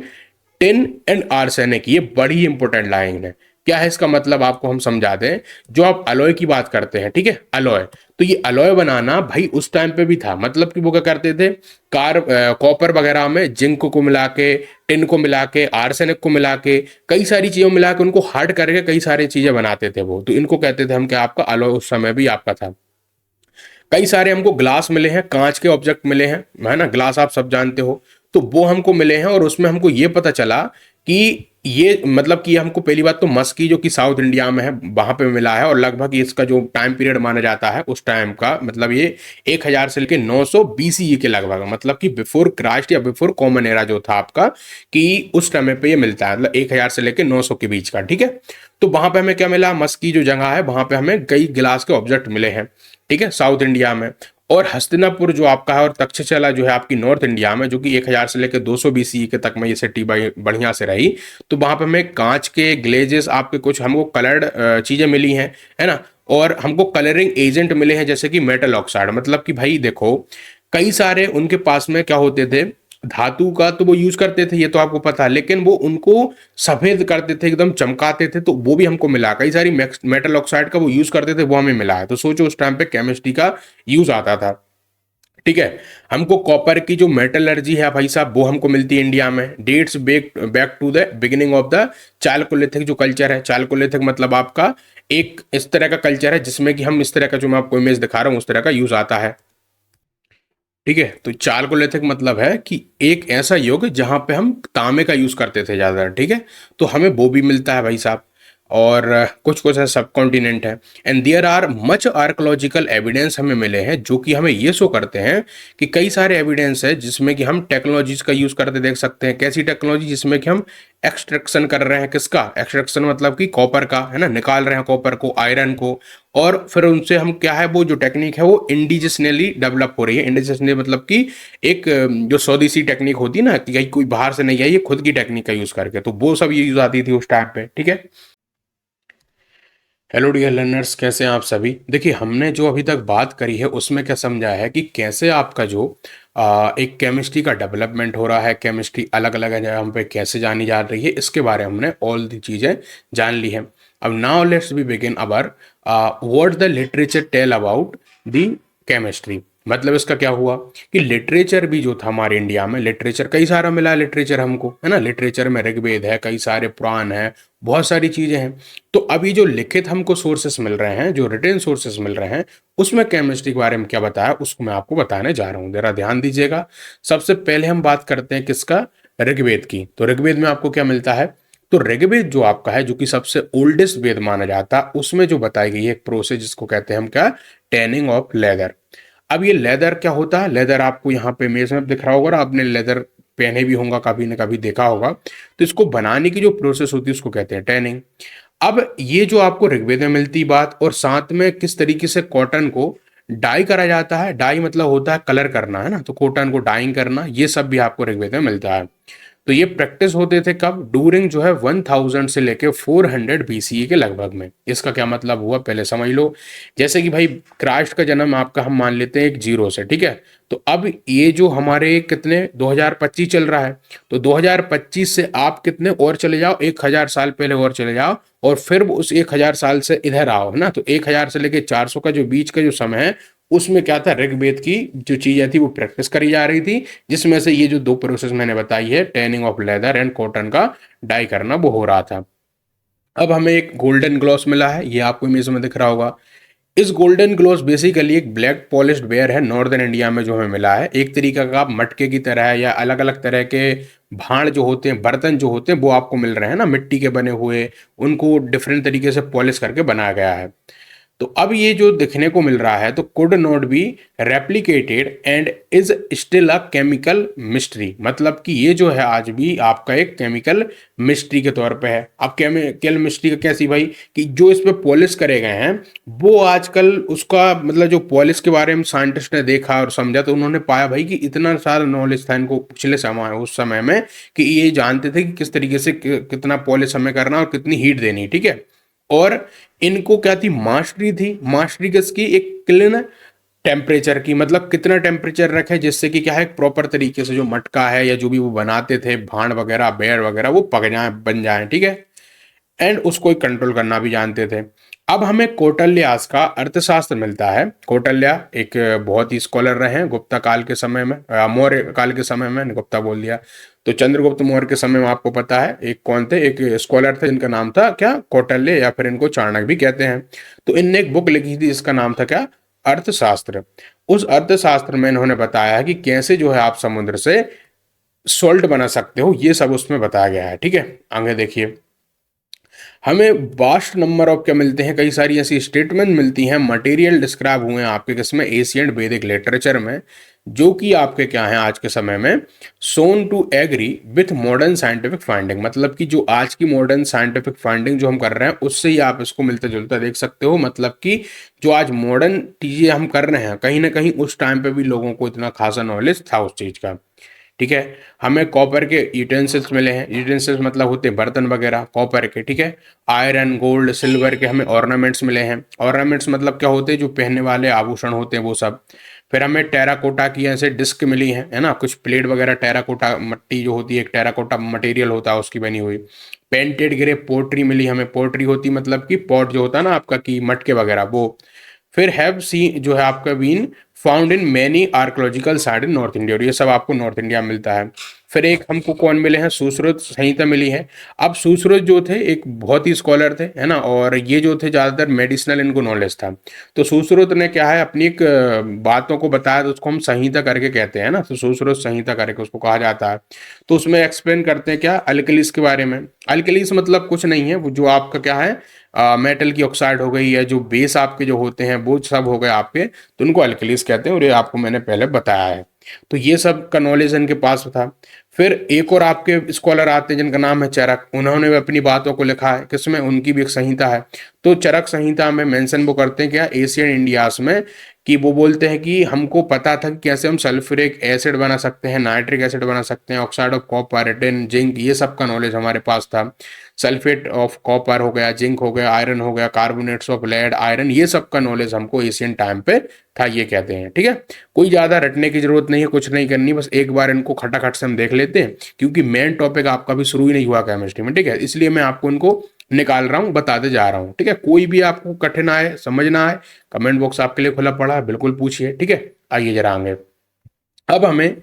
tin and arsenic. ये बड़ी इंपॉर्टेंट लाइन है। क्या है इसका मतलब, आपको हम समझा दें। जो आप अलॉय की बात करते हैं, ठीक है, अलॉय, तो ये अलॉय बनाना भाई उस टाइम पे भी था। मतलब कि वो क्या करते थे, कॉपर वगैरह में जिंक को मिला के, टिन को मिला के, आर्सेनिक को मिला के, कई सारी चीजों मिला के उनको हार्ड करके कई सारी चीजें बनाते थे वो, तो इनको कहते थे हम क्या, आपका अलॉय उस समय भी आपका था। कई सारे हमको ग्लास मिले हैं, कांच के ऑब्जेक्ट मिले हैं, है ना, ग्लास आप सब जानते हो, तो वो हमको मिले हैं। और उसमें हमको ये पता चला कि ये मतलब कि हमको पहली बात तो मस्की जो कि साउथ इंडिया में है वहां पे मिला है, और लगभग इसका जो टाइम पीरियड माना जाता है उस टाइम का, मतलब ये 1000 से लेकर 900 बीसीई के लगभग, मतलब कि बिफोर क्राइस्ट या बिफोर कॉमन एरा जो था आपका, कि उस समय पे ये मिलता है, मतलब 1000 से लेकर 900 के बीच का, ठीक है। तो वहां पे हमें क्या मिला, मस्की जो जगह है वहां पे हमें कई गिलास के ऑब्जेक्ट मिले हैं, ठीक है, साउथ इंडिया में। और हस्तिनापुर जो आपका है, और तक्षशिला जो है आपकी नॉर्थ इंडिया में, जो कि 1000 से लेकर 200 बीसीई के तक में ये सिटी बढ़िया से रही। तो वहां पे हमें कांच के ग्लेजेस, आपके कुछ हमको कलर्ड चीजें मिली हैं, है ना। और हमको कलरिंग एजेंट मिले हैं, जैसे कि मेटल ऑक्साइड, मतलब कि भाई देखो, कई सारे उनके पास में क्या होते थे, धातु का तो वो यूज करते थे, ये तो आपको पता है, लेकिन वो उनको सफेद करते थे, एकदम चमकाते थे, तो वो भी हमको मिला। कई सारी मेटल ऑक्साइड का वो यूज करते थे, वो हमें मिला है। तो सोचो उस टाइम पे केमिस्ट्री का यूज आता था, ठीक है। हमको कॉपर की जो मेटलर्जी है भाई साहब, वो हमको मिलती है इंडिया में। Dates back back to the beginning of the chalcolithic जो कल्चर है। चालकोलिथिक मतलब आपका एक इस तरह का कल्चर है जिसमें कि हम इस तरह का, जो मैं आपको इमेज दिखा रहा हूं, उस तरह का यूज आता है, ठीक है। तो चालकोलिथिक मतलब है कि एक ऐसा युग जहां पे हम तांबे का यूज करते थे ज्यादा, ठीक है। तो हमें वो भी मिलता है भाई साहब। और कुछ कुछ है सब कॉन्टिनेंट है। And there are much archaeological evidence हमें मिले हैं, जो कि हमें ये शो करते हैं कि कई सारे एविडेंस है जिसमें कि हम टेक्नोलॉजीज का यूज करते देख सकते हैं। कैसी टेक्नोलॉजी, जिसमें कि हम एक्सट्रैक्शन कर रहे हैं, किसका एक्सट्रैक्शन, मतलब कि कॉपर का, है ना, निकाल रहे हैं कॉपर को, आयरन को, और फिर उनसे हम क्या है, वो जो टेक्निक है वो इंडिजिनली डेवलप हो रही है। इंडिजिनली मतलब कि एक जो स्वदेशी टेक्निक होती है ना, कि कहीं कोई बाहर से नहीं आई, ये खुद की टेक्निक का यूज करके, तो वो सब ये यूज आती थी उस टाइम पे, ठीक है। हेलो डियर लर्नर्स, कैसे हैं आप सभी। देखिए हमने जो अभी तक बात करी है उसमें क्या समझा है कि कैसे आपका जो एक केमिस्ट्री का डेवलपमेंट हो रहा है, केमिस्ट्री अलग अलग जगह पे कैसे जानी जा रही है, इसके बारे में हमने ऑल दी चीज़ें जान ली हैं। अब now let's be begin our what the literature tell about the chemistry. मतलब इसका क्या हुआ कि लिटरेचर भी जो था हमारे इंडिया में, लिटरेचर कई सारा मिला, लिटरेचर हमको, है ना। लिटरेचर में ऋग्वेद है, कई सारे पुराण है, बहुत सारी चीजें हैं। तो अभी जो लिखित हमको सोर्सेस मिल रहे हैं, जो रिटन सोर्सेस मिल रहे हैं, उसमें केमिस्ट्री के बारे में क्या बताया, उसको मैं आपको बताने जा रहा हूँ, जरा ध्यान दीजिएगा। सबसे पहले हम बात करते हैं किसका, ऋग्वेद की। तो ऋग्वेद में आपको क्या मिलता है, तो ऋग्वेद जो आपका है, जो कि सबसे ओल्डेस्ट वेद माना जाता है, उसमें जो बताई गई है एक प्रोसेस जिसको कहते हैं हम क्या, टैनिंग ऑफ लेदर। अब ये लेदर क्या होता है, लेदर आपको यहाँ पे इमेज में दिख रहा होगा, आपने लेदर पहने भी होगा, कभी न कभी देखा होगा। तो इसको बनाने की जो प्रोसेस होती है उसको कहते हैं टैनिंग। अब ये जो आपको ऋग्वेद में मिलती बात, और साथ में किस तरीके से कॉटन को डाई करा जाता है, डाई मतलब होता है कलर करना, है ना, तो कॉटन को डाइंग करना, ये सब भी आपको ऋग्वेद में मिलता है। तो ये प्रैक्टिस होते थे कब, डूरिंग जो है 1000 से लेके 400 बीसीई के लगभग में। इसका क्या मतलब हुआ पहले समझ लो। जैसे कि भाई क्राइस्ट का जन्म आपका हम मान लेते हैं एक जीरो से, ठीक है। तो अब ये जो हमारे कितने 2025 चल रहा है, तो 2025 से आप कितने और चले जाओ, 1000 साल पहले और चले जाओ, और फिर उस 1000 साल से इधर आओ, है ना। तो 1000 से लेके 400 का जो बीच का जो समय है, उसमें क्या था, ऋग्वेद की जो चीजें थी वो प्रैक्टिस करी जा रही थी, जिसमें से ये जो दो प्रोसेस मैंने बताई है, tanning of leather and cotton का डाई करना, वो हो रहा था। अब हमें एक गोल्डन ग्लॉस मिला है, ये आपको इमेज में दिख रहा होगा। इस गोल्डन ग्लॉस बेसिकली एक ब्लैक पॉलिश्ड वेयर है, नॉर्दर्न इंडिया में जो हमें मिला है। एक तरीका का मटके की तरह है, या अलग अलग तरह के भांड जो होते हैं, बर्तन जो होते हैं, वो आपको मिल रहे हैं ना, मिट्टी के बने हुए, उनको डिफरेंट तरीके से पॉलिश करके बनाया गया है। तो अब ये जो देखने को मिल रहा है, तो could not be replicated and is still a chemical mystery, मतलब कि ये जो है आज भी आपका एक केमिकल मिस्ट्री के तौर पे है। अब केमिकल मिस्ट्री का कैसी भाई, कि जो इस पे पॉलिश करे गए हैं, वो आजकल उसका मतलब जो पॉलिश के बारे में साइंटिस्ट ने देखा और समझा, तो उन्होंने पाया भाई कि इतना सारा नॉलेज था इनको पिछले समय उस समय में, कि ये जानते थे कि किस तरीके से कितना पॉलिश हमें करना और कितनी हीट देनी, ठीक है। और इनको क्या थी, मास्टरी किसकी, एक क्लीन टेम्परेचर की, मतलब कितना टेम्परेचर रखे जिससे कि क्या है, प्रॉपर तरीके से जो मटका है या जो भी वो बनाते थे भांड वगैरह बेर वगैरह, वो पक जाए, बन जाए, ठीक है। एंड उसको कंट्रोल करना भी जानते थे। अब हमें कौटिल्यास का अर्थशास्त्र मिलता है। कौटिल्य एक बहुत ही स्कॉलर रहे हैं गुप्ता काल के समय में, मौर्य काल के समय में, गुप्ता बोल दिया। तो चंद्रगुप्त मौर्य के समय में आपको पता है एक कौन थे, एक स्कॉलर थे जिनका नाम था क्या, कौटिल्य, या फिर इनको चाणक्य भी कहते हैं। तो इनने एक बुक लिखी थी, इसका नाम था क्या, अर्थशास्त्र। उस अर्थशास्त्र में इन्होंने बताया है कि कैसे जो है आप समुद्र से सॉल्ट बना सकते हो, ये सब उसमें बताया गया है, ठीक है। आगे देखिए, हमें वास्ट नंबर ऑफ क्या मिलते हैं, कई सारी ऐसी स्टेटमेंट मिलती हैं, मटेरियल डिस्क्राइब हुए हैं आपके किसमें, एशियंट वैदिक लिटरेचर में, जो कि आपके क्या हैं आज के समय में soon to agree with modern scientific finding, मतलब कि जो आज की मॉडर्न साइंटिफिक फाइंडिंग जो हम कर रहे हैं, उससे ही आप इसको मिलता जुलता देख सकते हो। मतलब कि जो आज मॉडर्न चीजें हम कर रहे हैं, कहीं ना कहीं उस टाइम पे भी लोगों को इतना खासा नॉलेज था उस चीज का, ठीक है। हमें कॉपर के यूटेंसिल्स मिले हैं, यूटेंसिल्स मतलब होते हैं बर्तन वगैरह कॉपर के, ठीक है। आयरन गोल्ड सिल्वर के हमें ऑर्नामेंट्स मिले हैं। ऑर्नामेंट्स मतलब क्या होते हैं, जो पहनने वाले आभूषण होते हैं वो सब। फिर हमें टेराकोटा की ऐसे डिस्क मिली है ना, कुछ प्लेट वगैरह, टेराकोटा मट्टी जो होती है, एक टेराकोटा मटेरियल होता है उसकी बनी हुई। पेंटेड ग्रे पोट्री मिली हमें, पोट्री होती मतलब कि पॉट जो होता है ना आपका, की मटके वगैरह वो। फिर हैव सी जो है आपका been found in many archaeological site in North India, और ये सब आपको नॉर्थ इंडिया में मिलता है। फिर एक हमको कौन मिले हैं, सुश्रुत संहिता मिली है। अब सुश्रुत जो थे एक बहुत ही स्कॉलर थे, है ना, और ये जो थे ज़्यादातर मेडिसिनल इनको नॉलेज था। तो सुश्रुत ने क्या है, अपनी एक बातों को बताया, तो उसको हम संहिता करके कहते हैं ना, तो सुश्रुत संहिता करके उसको कहा जाता है। तो उसमें एक्सप्लेन करते हैं क्या, अल्कलीस के बारे में। अल्कलीस मतलब कुछ नहीं है, वो जो आपका क्या है, मेटल की ऑक्साइड हो गई, या जो बेस आपके जो होते हैं वो सब हो गए आपके, तो उनको अल्कलीस कहते हैं, और ये आपको मैंने पहले बताया है। तो ये सब का नॉलेज इनके पास था। फिर एक और आपके स्कॉलर आते हैं जिनका नाम है चरक, उन्होंने भी अपनी बातों को लिखा है किसमें, उनकी भी एक संहिता है। तो चरक संहिता में मेंशन वो करते हैं क्या, एशियन इंडियाज में, कि वो बोलते हैं कि हमको पता था कि कैसे हम सल्फ्यूरिक एसिड बना सकते हैं, नाइट्रिक एसिड बना सकते हैं, oxide of copper, tin, zinc, ये सब का नॉलेज हमारे पास था। सल्फेट ऑफ कॉपर हो गया, जिंक हो गया, आयरन हो गया, कार्बोनेट्स ऑफ लेड, आयरन, ये सब का नॉलेज हमको एशियन टाइम पे था, ये कहते हैं, ठीक है। कोई ज़्यादा रटने की जरूरत नहीं है, कुछ नहीं करनी, बस एक बार इनको खटाखट से हम देख लेते हैं, क्योंकि मेन टॉपिक आपका भी शुरू ही नहीं हुआ केमिस्ट्री में, ठीक है। इसलिए मैं आपको इनको निकाल रहा हूँ, बताते जा रहा हूँ, ठीक है। कोई भी आपको कठिन आए, समझना आए, कमेंट बॉक्स आपके लिए खुला पड़ा है, बिल्कुल पूछिए, ठीक है। आइए जरा आगे। अब हमें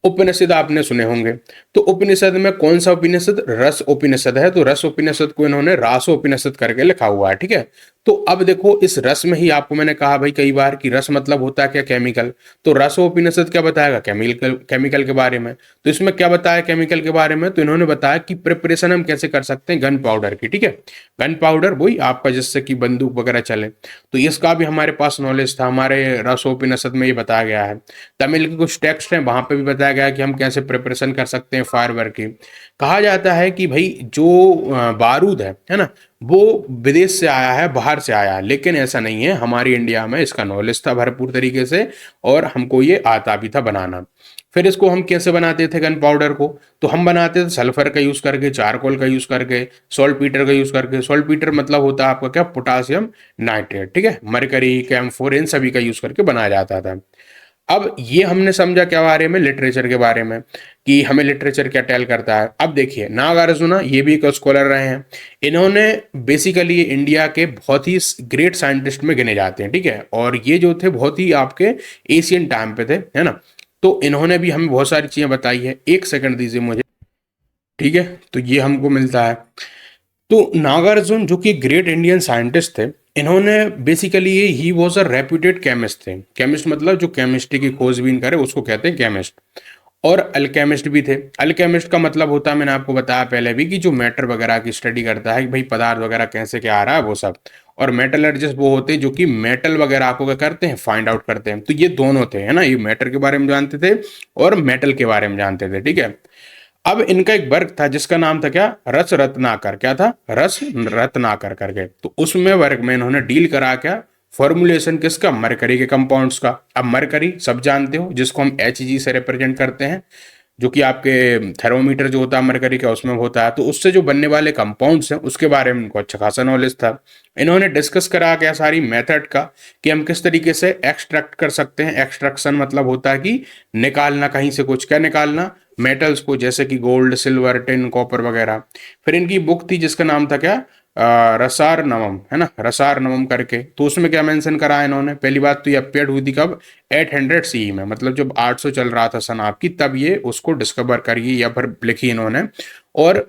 उपनिषद आपने सुने होंगे, तो उपनिषद में कौन सा उपनिषद, रस उपनिषद है। तो रस उपनिषद को इन्होंने रासो उपनिषद करके लिखा हुआ है, ठीक है। तो अब देखो, इस रस में ही आपको मैंने कहा भाई कई बार कि रस मतलब होता है क्या, केमिकल। तो रसो उपनिषद क्या बताएगा, केमिकल के बारे में। तो इसमें क्या बताया केमिकल के बारे में, तो इन्होंने बताया कि प्रिपरेशन हम कैसे कर सकते हैं गन पाउडर की, ठीक है। गन पाउडर वही आपका जिससे कि बंदूक वगैरह चले, तो इसका भी हमारे पास नॉलेज था, हमारे रसोपनिषद में ये बताया गया है। तमिल के कुछ टेक्स्ट हैं, वहां पे भी बताया गया है कि हम कैसे प्रिपरेशन कर सकते हैं फायरवर्क की। कहा जाता है कि भाई जो बारूद है ना, वो विदेश से आया है, बाहर से आया है, लेकिन ऐसा नहीं है, हमारी इंडिया में इसका नॉलेज था भरपूर तरीके से, और हमको ये आता भी था बनाना। फिर इसको हम कैसे बनाते थे गन पाउडर को, तो हम बनाते थे सल्फर का यूज करके, चारकोल का यूज करके, सॉल्टपीटर का यूज करके। सॉल्टपीटर मतलब होता है आपका क्या, पोटासियम नाइट्रेट, ठीक है, मरकरी, कैम्फोर, इन सभी का यूज करके बनाया जाता था। अब ये हमने समझा क्या बारे में, लिटरेचर के बारे में, कि हमें लिटरेचर क्या टेल करता है। अब देखिए नागार्जुना ये भी एक स्कॉलर रहे हैं। इन्होंने बेसिकली इंडिया के बहुत ही ग्रेट साइंटिस्ट में गिने जाते हैं, ठीक है, और ये जो थे बहुत ही आपके एशियन टाइम पे थे, है ना। तो इन्होंने भी हमें बहुत सारी चीजें बताई है। एक सेकंड दीजिए मुझे, ठीक है, तो ये हमको मिलता है। तो नागार्जुन जो कि ग्रेट इंडियन साइंटिस्ट थे, इन्होंने basically he was a reputed chemist थे। केमिस्ट मतलब जो केमिस्ट्री की खोजबीन करे उसको कहते हैं केमिस्ट। और अल्केमिस्ट भी थे। अल्केमिस्ट का मतलब होता है, मैंने आपको बताया पहले भी, कि जो मैटर वगैरह की स्टडी करता है कि भाई पदार्थ वगैरह कैसे क्या आ रहा है वो सब। और मेटलर्जिस्ट वो होते हैं जो कि मेटल वगैरह को क्या करते हैं, फाइंड आउट करते हैं। तो ये दोनों थे, है ना, ये मैटर के बारे में जानते थे और मेटल के बारे में जानते थे, ठीक है। अब इनका एक वर्क था जिसका नाम था क्या, रस रत्नाकर। क्या था, रस रत्नाकर करके। तो उसमें वर्क में इन्होंने डील करा क्या, फॉर्मुलेशन किसका, मरकरी के कंपाउंड्स का। अब मरकरी सब जानते हो, जिसको हम Hg से रिप्रेजेंट करते हैं, जो कि आपके थर्मोमीटर जो होता है मरकरी का उसमें होता है। तो उससे जो बनने वाले कंपाउंड्स हैं उसके बारे में इनको अच्छा खासा नॉलेज था। इन्होंने डिस्कस करा क्या सारी मेथड का, कि हम किस तरीके से एक्सट्रैक्ट कर सकते हैं। एक्सट्रैक्शन मतलब होता है कि निकालना कहीं से कुछ, क्या निकालना, मेटल्स को, जैसे कि गोल्ड, सिल्वर, टिन, कॉपर वगैरह। फिर इनकी बुक थी जिसका नाम था क्या, रसार नवम, है ना, रसार नवम करके। तो उसमें क्या मेंशन करा है इन्होंने, पहली बात तो ये अपीयर हुई थी कब, 800 CE में, मतलब जब 800 चल रहा था सन आपकी, तब ये उसको डिस्कवर करी या फिर लिखी इन्होंने। और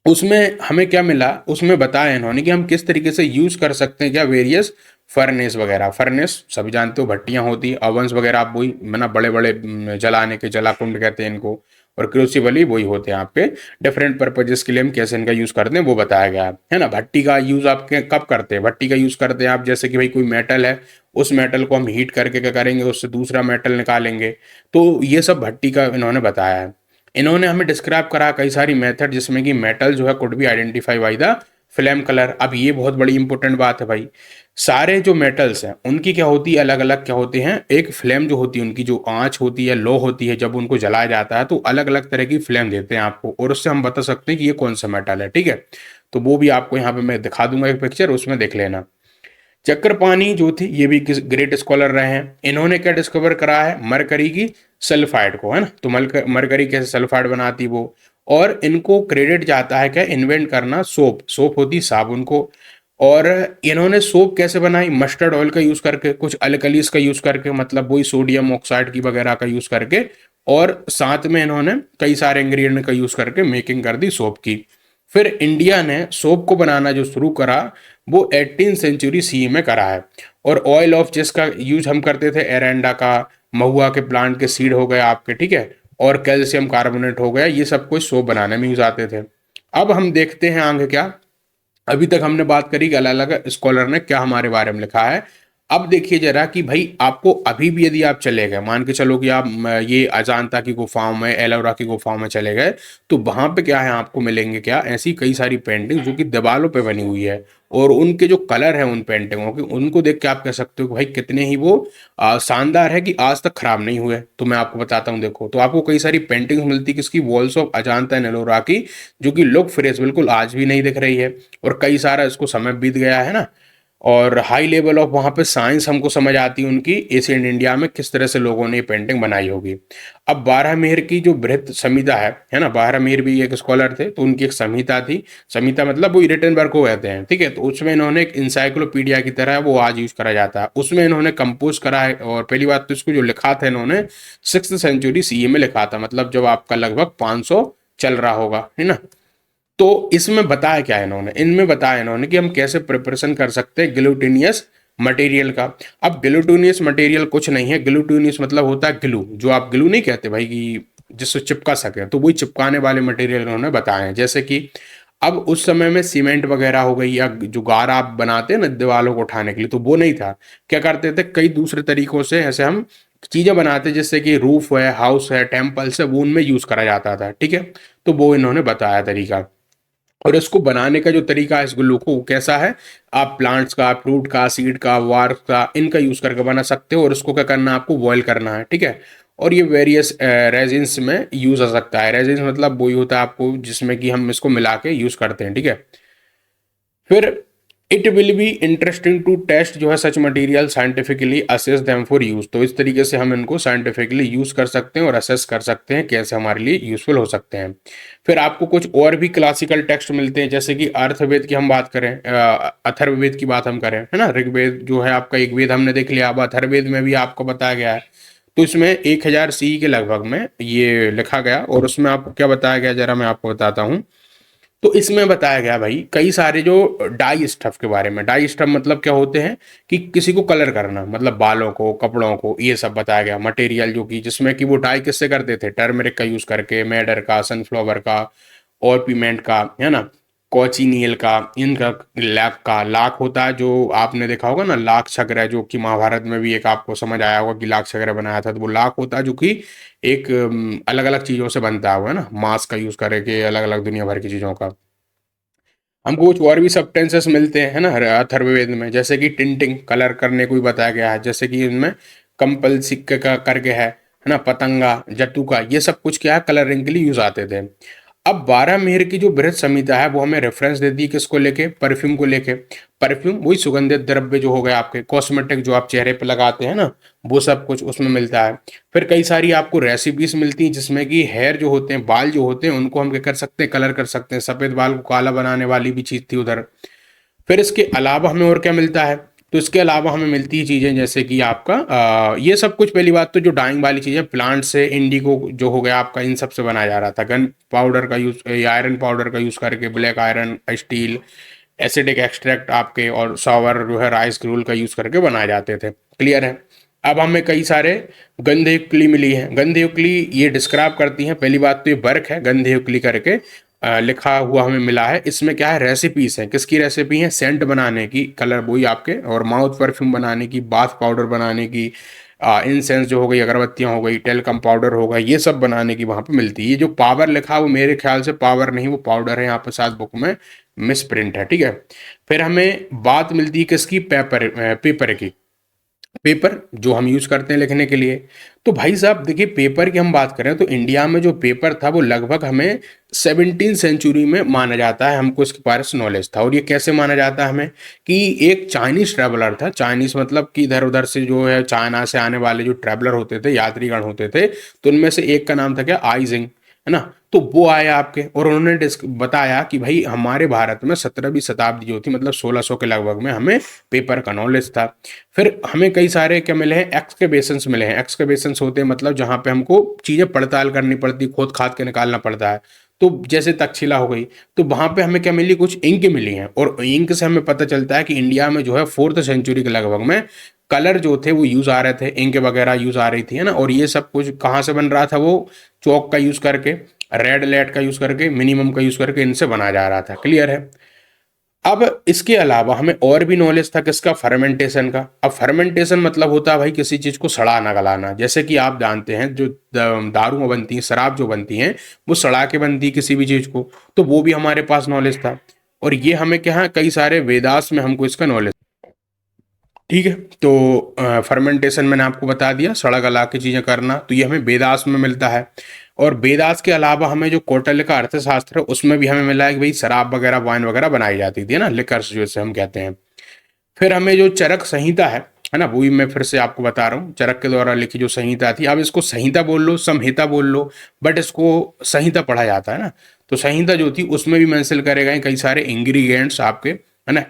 उसमें हमें क्या मिला, उसमें बताया इन्होंने कि हम किस तरीके से यूज कर सकते हैं क्या, वेरियस फर्नेस वगैरह। फर्नेस सभी जानते हो, भट्टियां होती है, ओवंस वगैरह, आप वही ना, बड़े बड़े जलाने के, जलाकुंड कहते हैं इनको। और क्रूसिबल ही वही होते हैं आपके, डिफरेंट पर्पजेस के लिए हम कैसे इनका यूज करते हैं वो बताया गया है ना। भट्टी का यूज आप कब करते हैं, भट्टी का यूज करते हैं आप, जैसे कि भाई कोई मेटल है, उस मेटल को हम हीट करके क्या करेंगे, उससे दूसरा मेटल निकालेंगे। तो ये सब भट्टी का इन्होंने बताया है। इन्होंने हमें डिस्क्राइब करा कई सारी मेथड, जिसमें कि मेटल जो है could be identify by the flame colour. अब ये बहुत बड़ी इंपॉर्टेंट बात है भाई, सारे जो मेटल्स हैं उनकी क्या होती है, अलग अलग क्या होते हैं, एक फ्लेम जो होती है, उनकी जो आंच होती है, लो होती है, जब उनको जलाया जाता है तो अलग अलग तरह की फ्लेम देते हैं आपको, और उससे हम बता सकते हैं कि ये कौन सा मेटल है, ठीक है। तो वो भी आपको यहाँ पे मैं दिखा दूंगा एक पिक्चर, उसमें देख लेना। चक्रपाणी जो थी ये भी किस ग्रेट स्कॉलर रहे हैं। इन्होंने क्या डिस्कवर करा है, मरकरी की सल्फाइड को, है ना। तो मरकरी कैसे सल्फाइड बनाती वो। और इनको क्रेडिट जाता है क्या, इन्वेंट करना सोप, सोप होती साबुन को। और इन्होंने सोप कैसे बनाई, मस्टर्ड ऑयल का यूज करके, कुछ अल्कलीस का यूज करके, मतलब वही सोडियम ऑक्साइड की वगैरह का यूज करके। और साथ में इन्होंने कई सारे इंग्रेडिएंट का यूज करके मेकिंग कर दी सोप की। फिर इंडिया ने सोप को बनाना जो शुरू करा वो 18 सेंचुरी सी में करा है। और ऑयल ऑफ जिसका यूज हम करते थे, एरेंडा का, महुआ के प्लांट के सीड हो गए आपके, ठीक है, और कैल्शियम कार्बोनेट हो गया, ये सब कुछ सोप बनाने में यूज आते थे। अब हम देखते हैं आगे क्या, अभी तक हमने बात करी कि अलग अलग स्कॉलर ने क्या हमारे बारे में लिखा है। अब देखिए जरा कि भाई आपको अभी भी यदि आप चले गए, मान के चलो कि आप ये अजांता की गुफाओं में, एलोरा की गुफाओं में चले गए, तो वहां पे क्या है, आपको मिलेंगे क्या, ऐसी कई सारी पेंटिंग जो कि दीवारों पे बनी हुई है। और उनके जो कलर है उन पेंटिंगों के, उनको देख के आप कह सकते हो कि भाई कितने ही वो शानदार है, कि आज तक खराब नहीं हुए। तो मैं आपको बताता हूँ, देखो, तो आपको कई सारी पेंटिंग्स मिलती किसकी, walls of Ajanta and Ellora की, जो कि लुक फ्रेश बिल्कुल आज भी नहीं दिख रही है। और कई सारा इसको समय बीत गया है ना। और हाई लेवल ऑफ वहाँ पे साइंस हमको समझ आती है उनकी, एशियन इंडिया में किस तरह से लोगों ने ये पेंटिंग बनाई होगी। अब बारहमेर की जो बृहत संहिता है ना, बारहमेर भी एक स्कॉलर थे, तो उनकी एक संहिता थी। संहिता मतलब वो रिटन वर्क को कहते हैं, ठीक है। तो उसमें इन्होंने एक इंसाइक्लोपीडिया की तरह, वो आज यूज करा जाता है, उसमें इन्होंने कंपोज करा है। और पहली बात तो इसको जो लिखा था इन्होंने 6th सेंचुरी CE में लिखा था, मतलब जब आपका लगभग 500 चल रहा होगा, है ना। तो इसमें बताया क्या है इन्होंने, इनमें बताया इन्होंने कि हम कैसे प्रिपरेशन कर सकते हैं ग्लूटिनियस मटेरियल का। अब ग्लूटिनियस मटेरियल कुछ नहीं है, ग्लूटिनियस मतलब होता है ग्लू, जो आप ग्लू नहीं कहते भाई कि जिससे चिपका सके, तो वही चिपकाने वाले मटेरियल इन्होंने बताए हैं। जैसे कि अब उस समय में सीमेंट वगैरह हो गई, या जो गारा आप बनाते हैं ना दीवारों को उठाने के लिए, तो वो नहीं था। क्या करते थे, कई दूसरे तरीकों से ऐसे हम चीजें बनाते, जैसे कि रूफ है, हाउस है, टेम्पल्स है, वो उनमें यूज करा जाता था, ठीक है। तो वो इन्होंने बताया तरीका। और इसको बनाने का जो तरीका है इस ग्लू को, वो कैसा है, आप प्लांट्स का, फ्रूट का, सीड का, वार्क का, इनका यूज करके बना सकते हो। और इसको क्या करना है, आपको बॉयल करना है, ठीक है। और ये वेरियस रेजिन्स में यूज हो सकता है। रेजिन्स मतलब वही होता है आपको जिसमें कि हम इसको मिला के यूज करते हैं, ठीक है। फिर it will be interesting to test जो है such material scientifically assess them for use. तो इस तरीके से हम इनको साइंटिफिकली यूज कर सकते हैं और असेस कर सकते हैं कैसे हमारे लिए यूजफुल हो सकते हैं। फिर आपको कुछ और भी क्लासिकल टेक्स्ट मिलते हैं, जैसे कि अर्थवेद की हम बात करें, अथर्ववेद की बात हम करें, है ना। ऋग्वेद जो है आपका एक वेद हमने देख लिया, अब अथर्ववेद में भी आपको बताया गया है। तो इसमें 1000 सी के लगभग में ये लिखा गया, और उसमें आपको क्या बताया गया जरा मैं आपको बताता हूँ। तो इसमें बताया गया भाई कई सारे जो डाई स्टफ के बारे में। डाई स्टफ मतलब क्या होते हैं कि किसी को कलर करना, मतलब बालों को, कपड़ों को, ये सब बताया गया। मटेरियल जो कि जिसमें कि वो डाई किससे करते थे, टर्मरिक का यूज करके, मैडर का, सनफ्लावर का, और पीमेंट का, है ना, कोचिनियल का, इनका, लाख का। लाख होता है जो आपने देखा होगा ना, लाख चक्र है, जो कि महाभारत में भी एक आपको समझ आया होगा कि लाख चक्र बनाया था। तो वो लाख होता है जो कि एक अलग अलग चीजों से बनता हुआ है ना, मांस का यूज करके, अलग अलग दुनिया भर की चीजों का। हमको कुछ और भी सब्सटेंसेस मिलते हैं, है ना, अथर्ववेद में, जैसे कि टिंटिंग, कलर करने को भी बताया गया है, जैसे कि इनमें कंपल सिक्के का करके है ना, पतंगा, जट्टू का, ये सब कुछ क्या है, कलरिंग के लिए यूज आते थे। अब 12 मेहर की जो बृहत संहिता है वो हमें रेफरेंस देती है किसको लेके, परफ्यूम को लेके। परफ्यूम वही सुगंधित द्रव्य जो हो गए आपके, कॉस्मेटिक जो आप चेहरे पे लगाते हैं ना, वो सब कुछ उसमें मिलता है। फिर कई सारी आपको रेसिपीज मिलती हैं जिसमें कि हेयर जो होते हैं, बाल जो होते हैं, उनको हम क्या कर सकते हैं, कलर कर सकते हैं। सफेद बाल को काला बनाने वाली भी चीज थी उधर। फिर इसके अलावा हमें और क्या मिलता है, तो इसके अलावा हमें मिलती है चीज़ें जैसे कि आपका ये सब कुछ। पहली बात तो जो डाइंग वाली चीज़ें, प्लांट से इंडिगो जो हो गया आपका, इन सब से बनाया जा रहा था। गन पाउडर का यूज़, आयरन पाउडर का यूज़ करके, black iron, steel, acidic extract आपके, और सावर जो है राइस ग्रूल का यूज़ करके बनाए जाते थे। क्लियर है। अब हमें कई सारे गंधयुक्ली मिली है। गंधयुक्ली ये डिस्क्राइब करती हैं, पहली बात तो ये वर्क है गंधयुक्ली करके लिखा हुआ हमें मिला है। इसमें क्या है, रेसिपीज है। किसकी रेसिपी है, सेंट बनाने की, कलर वही आपके, और माउथ परफ्यूम बनाने की, बाथ पाउडर बनाने की, इंसेंस जो हो गई, अगरबत्तियां हो गई, टेलकम पाउडर होगा, ये सब बनाने की वहां पे मिलती है। ये जो पावर लिखा है वो मेरे ख्याल से पावर नहीं, वो पाउडर है, यहाँ पे शायद बुक में मिस प्रिंट है, ठीक है। फिर हमें बात मिलती है किसकी, पेपर की। पेपर जो हम यूज करते हैं लिखने के लिए। तो भाई साहब देखिए, पेपर की हम बात करें तो इंडिया में जो पेपर था वो लगभग हमें 17वीं सेंचुरी में माना जाता है, हमको इसके बारे में नॉलेज था। और ये कैसे माना जाता है हमें, कि एक चाइनीज ट्रैवलर था, चाइनीज मतलब कि इधर उधर से जो है चाइना से आने वाले जो ट्रैवलर होते थे, यात्रीगण होते थे, तो उनमें से एक का नाम था क्या, आइजिंग, है ना। तो वो आया आपके, और उन्होंने बताया कि भाई हमारे भारत में 17वीं शताब्दी जो थी, मतलब 1600 के लगभग में हमें पेपर का नॉलेज था। फिर हमें कई सारे क्या मिले हैं, एक्सकेवेशंस मिले हैं। एक्सकेवेशंस होते हैं मतलब जहाँ पे हमको चीज़ें पड़ताल करनी पड़ती, खोद खाद के निकालना पड़ता है। तो जैसे तक्षशिला हो गई, तो वहाँ पे हमें क्या मिली, कुछ इंक मिली हैं, और इंक से हमें पता चलता है कि इंडिया में जो है 4th सेंचुरी के लगभग में कलर जो थे वो यूज़ आ रहे थे, इंक वगैरह यूज़ आ रही थी, है ना। और ये सब कुछ कहाँ से बन रहा था, वो चौक का यूज़ करके, रेड लेड का यूज़ करके, मिनिमम का यूज़ करके, इनसे बनाया जा रहा था। क्लियर है। अब इसके अलावा हमें और भी नॉलेज था किसका, फर्मेंटेशन का। अब फर्मेंटेशन मतलब होता है भाई किसी चीज को सड़ाना गलाना। जैसे कि आप जानते हैं जो दारू बनती है, शराब जो बनती है, वो सड़ा के बनती है किसी भी चीज को, तो वो भी हमारे पास नॉलेज था। और ये हमें क्या है, कई सारे वेदास में हमको इसका नॉलेज, ठीक है। तो फर्मेंटेशन मैंने आपको बता दिया, सड़ा गला के चीजें करना, तो ये हमें वेदास में मिलता है। और वेदास के अलावा हमें जो कौटिल्य का अर्थशास्त्र है उसमें भी हमें मिला है कि भाई शराब वगैरह, वाइन वगैरह बनाई जाती थी, है ना, लिकर्स जैसे हम कहते हैं। फिर हमें जो चरक संहिता है ना, वो भी मैं फिर से आपको बता रहा हूँ, चरक के द्वारा लिखी जो संहिता थी। अब इसको संहिता बोल लो, संहिता बोल लो, बट इसको संहिता पढ़ा जाता है ना। तो संहिता जो थी उसमें भी मेंशन करे गए कई सारे इंग्रीडियंट्स आपके, है ना।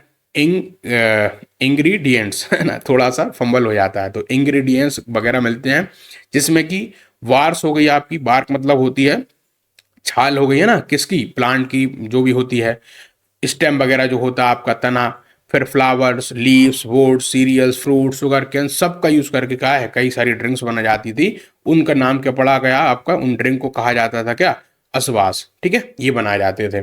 इंग्रीडियंट्स, है ना, थोड़ा सा फंबल हो जाता है, तो इंग्रीडियंट्स वगैरह मिलते हैं, जिसमें कि वार्स हो गई आपकी, बार्क मतलब होती है छाल, हो गई है ना किसकी, प्लांट की जो भी होती है, स्टेम वगैरह जो होता है आपका तना, फिर flowers, leaves, wood, cereals, fruit, sugar cane, सब का यूज करके क्या है, कई सारी ड्रिंक्स बना जाती थी। उनका नाम क्या पड़ा गया आपका, उन ड्रिंक को कहा जाता था क्या, असवास, ठीक है, ये बनाए जाते थे।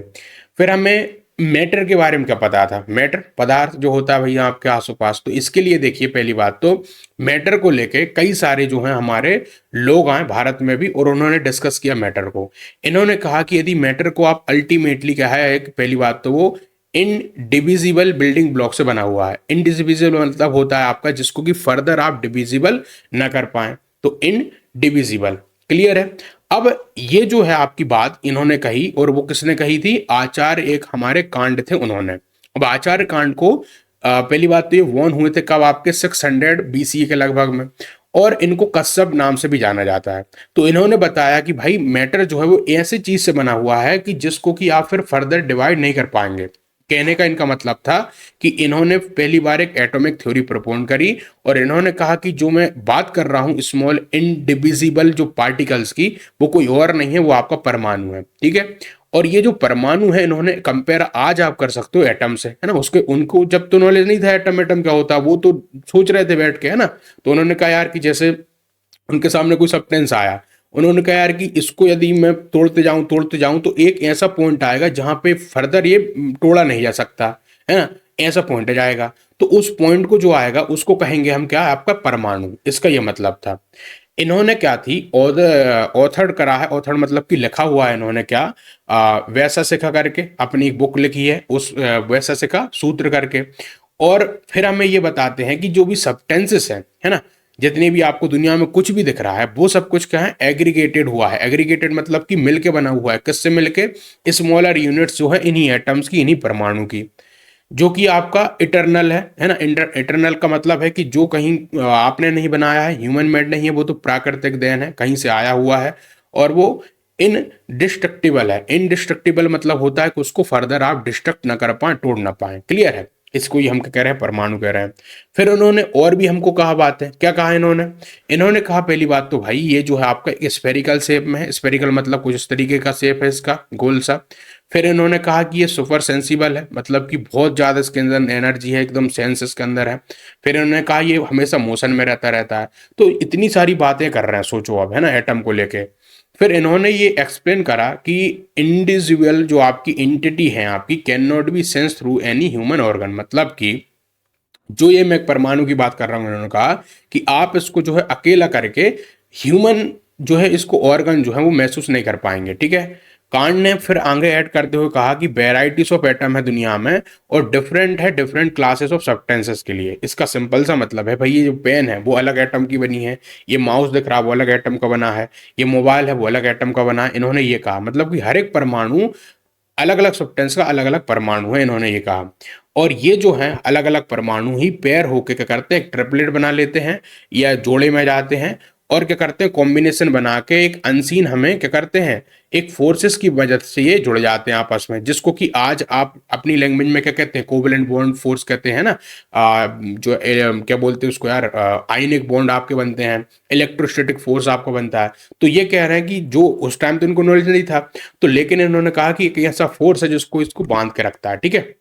फिर हमें मैटर के बारे में क्या पता था, मैटर पदार्थ जो होता है भैया आपके आसपास। तो इसके लिए देखिए, पहली बात तो मैटर को लेके कई सारे जो हैं हमारे लोग आए भारत में भी, और उन्होंने डिस्कस किया मैटर को। इन्होंने कहा कि यदि मैटर को आप अल्टीमेटली क्या है, एक पहली बात तो वो इनडिविजिबल बिल्डिंग ब्लॉक से बना हुआ है। इनडिविजिबल मतलब होता है आपका जिसको कि फर्दर आप डिविजिबल ना कर पाए, तो इन डिविजिबल। क्लियर है। अब ये जो है आपकी बात इन्होंने कही, और वो किसने कही थी? आचार्य एक हमारे कांड थे उन्होंने। अब आचार्य कांड को पहली बात तो ये वॉन हुए थे कब? आपके 600 BCE के लगभग में, और इनको कස්සप नाम से भी जाना जाता है। तो इन्होंने बताया कि भाई मैटर जो है वो ऐसी चीज से बना हुआ है कि जिसको कि आप फिर फर्दर डिवाइड नहीं कर पाएंगे। कहने का इनका मतलब था कि इन्होंने पहली बार एक एटॉमिक थ्योरी प्रपोज करी, और इन्होंने कहा कि जो मैं बात कर रहा हूं स्मॉल इनडिविजिबल जो पार्टिकल्स की, वो कोई और नहीं है, वो आपका परमाणु है। ठीक है। और ये जो परमाणु है इन्होंने कंपेयर आज आप कर सकते हो एटम से, है ना। उसके उनको जब तो नॉलेज नहीं था एटम एटम क्या होता, वो तो सोच रहे थे बैठ के, है ना। तो उन्होंने कहा यार कि जैसे उनके सामने कोई सब्सटेंस आया, उन्होंने कहा यार कि इसको यदि मैं तोड़ते जाऊं तो एक ऐसा पॉइंट आएगा जहां पे फर्दर ये तोड़ा नहीं जा सकता, है ना। ऐसा पॉइंट जाएगा, तो उस पॉइंट को जो आएगा उसको कहेंगे हम क्या? आपका परमाणु। इसका ये मतलब था। इन्होंने क्या थी ऑथर करा है, ऑथर मतलब कि लिखा हुआ है इन्होंने क्या? वैशेषिक करके अपनी एक बुक लिखी है, उस वैशेषिक सूत्र करके। और फिर हमें ये बताते हैं कि जो भी सब्सटेंसेस हैं, है ना, जितनी भी आपको दुनिया में कुछ भी दिख रहा है वो सब कुछ क्या है? एग्रीगेटेड हुआ है। एग्रीगेटेड मतलब कि मिलके बना हुआ है। किससे मिलके? स्मॉलर यूनिट्स जो है इन्हीं एटम्स की, इन्हीं परमाणु की, जो कि आपका इटरनल है ना। इटरनल का मतलब है कि जो कहीं आपने नहीं बनाया है, ह्यूमन मेड नहीं है, वो तो प्राकृतिक देन है, कहीं से आया हुआ है, और वो इनडिस्ट्रक्टिबल है। इनडिस्ट्रक्टिबल मतलब होता है कि उसको फर्दर आप डिस्ट्रक्ट ना कर पाए, तोड़ ना पाए। क्लियर है। इसको ही हम कह रहे हैं परमाणु कह रहे हैं। फिर उन्होंने और भी हमको कहा बात है, क्या कहा इन्होंने? इन्होंने कहा पहली बात तो भाई ये जो है आपका स्फेरिकल शेप में है। स्फेरिकल मतलब कुछ इस तरीके का शेप है इसका, गोल सा। फिर इन्होंने कहा कि ये सुपर सेंसिबल है, मतलब कि बहुत ज़्यादा इसके अंदर एनर्जी है, एकदम सेंस इसके अंदर है। फिर इन्होंने कहा ये हमेशा मोशन में रहता रहता है। तो इतनी सारी बातें कर रहे हैं, सोचो अब, है ना, एटम को लेके। फिर इन्होंने ये एक्सप्लेन करा कि इंडिविजुअल जो आपकी इंटिटी है आपकी can not be sense through any human organ. मतलब कि जो ये मैं परमाणु की बात कर रहा हूँ, उन्होंने कहा कि आप इसको जो है अकेला करके ह्यूमन जो है इसको ऑर्गन जो है वो महसूस नहीं कर पाएंगे। ठीक है। कांट ने फिर आगे ऐड करते हुए कहा कि वेराइटीज ऑफ एटम है दुनिया में, और डिफरेंट है डिफरेंट क्लासेस ऑफ सब्सटेंसेस के लिए। इसका सिंपल सा मतलब है भाई, ये जो पेन है वो अलग एटम की बनी है, ये माउस दिख रहा है वो अलग एटम का बना है, ये मोबाइल है वो अलग एटम का बना है। इन्होंने ये कहा मतलब कि हर एक परमाणु अलग अलग सब्सटेंस का अलग अलग परमाणु है, इन्होंने ये कहा। और ये जो है अलग अलग परमाणु ही पेयर होके क्या करते हैं? एक ट्रिपलेट बना लेते हैं, या जोड़े में जाते हैं, और क्या करते हैं? कॉम्बिनेशन बना के एक अनसीन हमें क्या करते हैं? एक फोर्सेस की वजह से ये जुड़ जाते हैं आपस में, जिसको कि आज आप अपनी लैंग्वेज में क्या कहते हैं? कोवलेंट बॉन्ड फोर्स कहते हैं ना। क्या बोलते हैं उसको यार? आयनिक बॉन्ड आपके बनते हैं, इलेक्ट्रोस्टैटिक फोर्स आपका बनता है। तो ये कह रहे हैं कि जो उस टाइम तो इनको नॉलेज नहीं था, तो लेकिन इन्होंने कहा कि एक ऐसा फोर्स है जिसको इसको बांध के रखता है। ठीक है।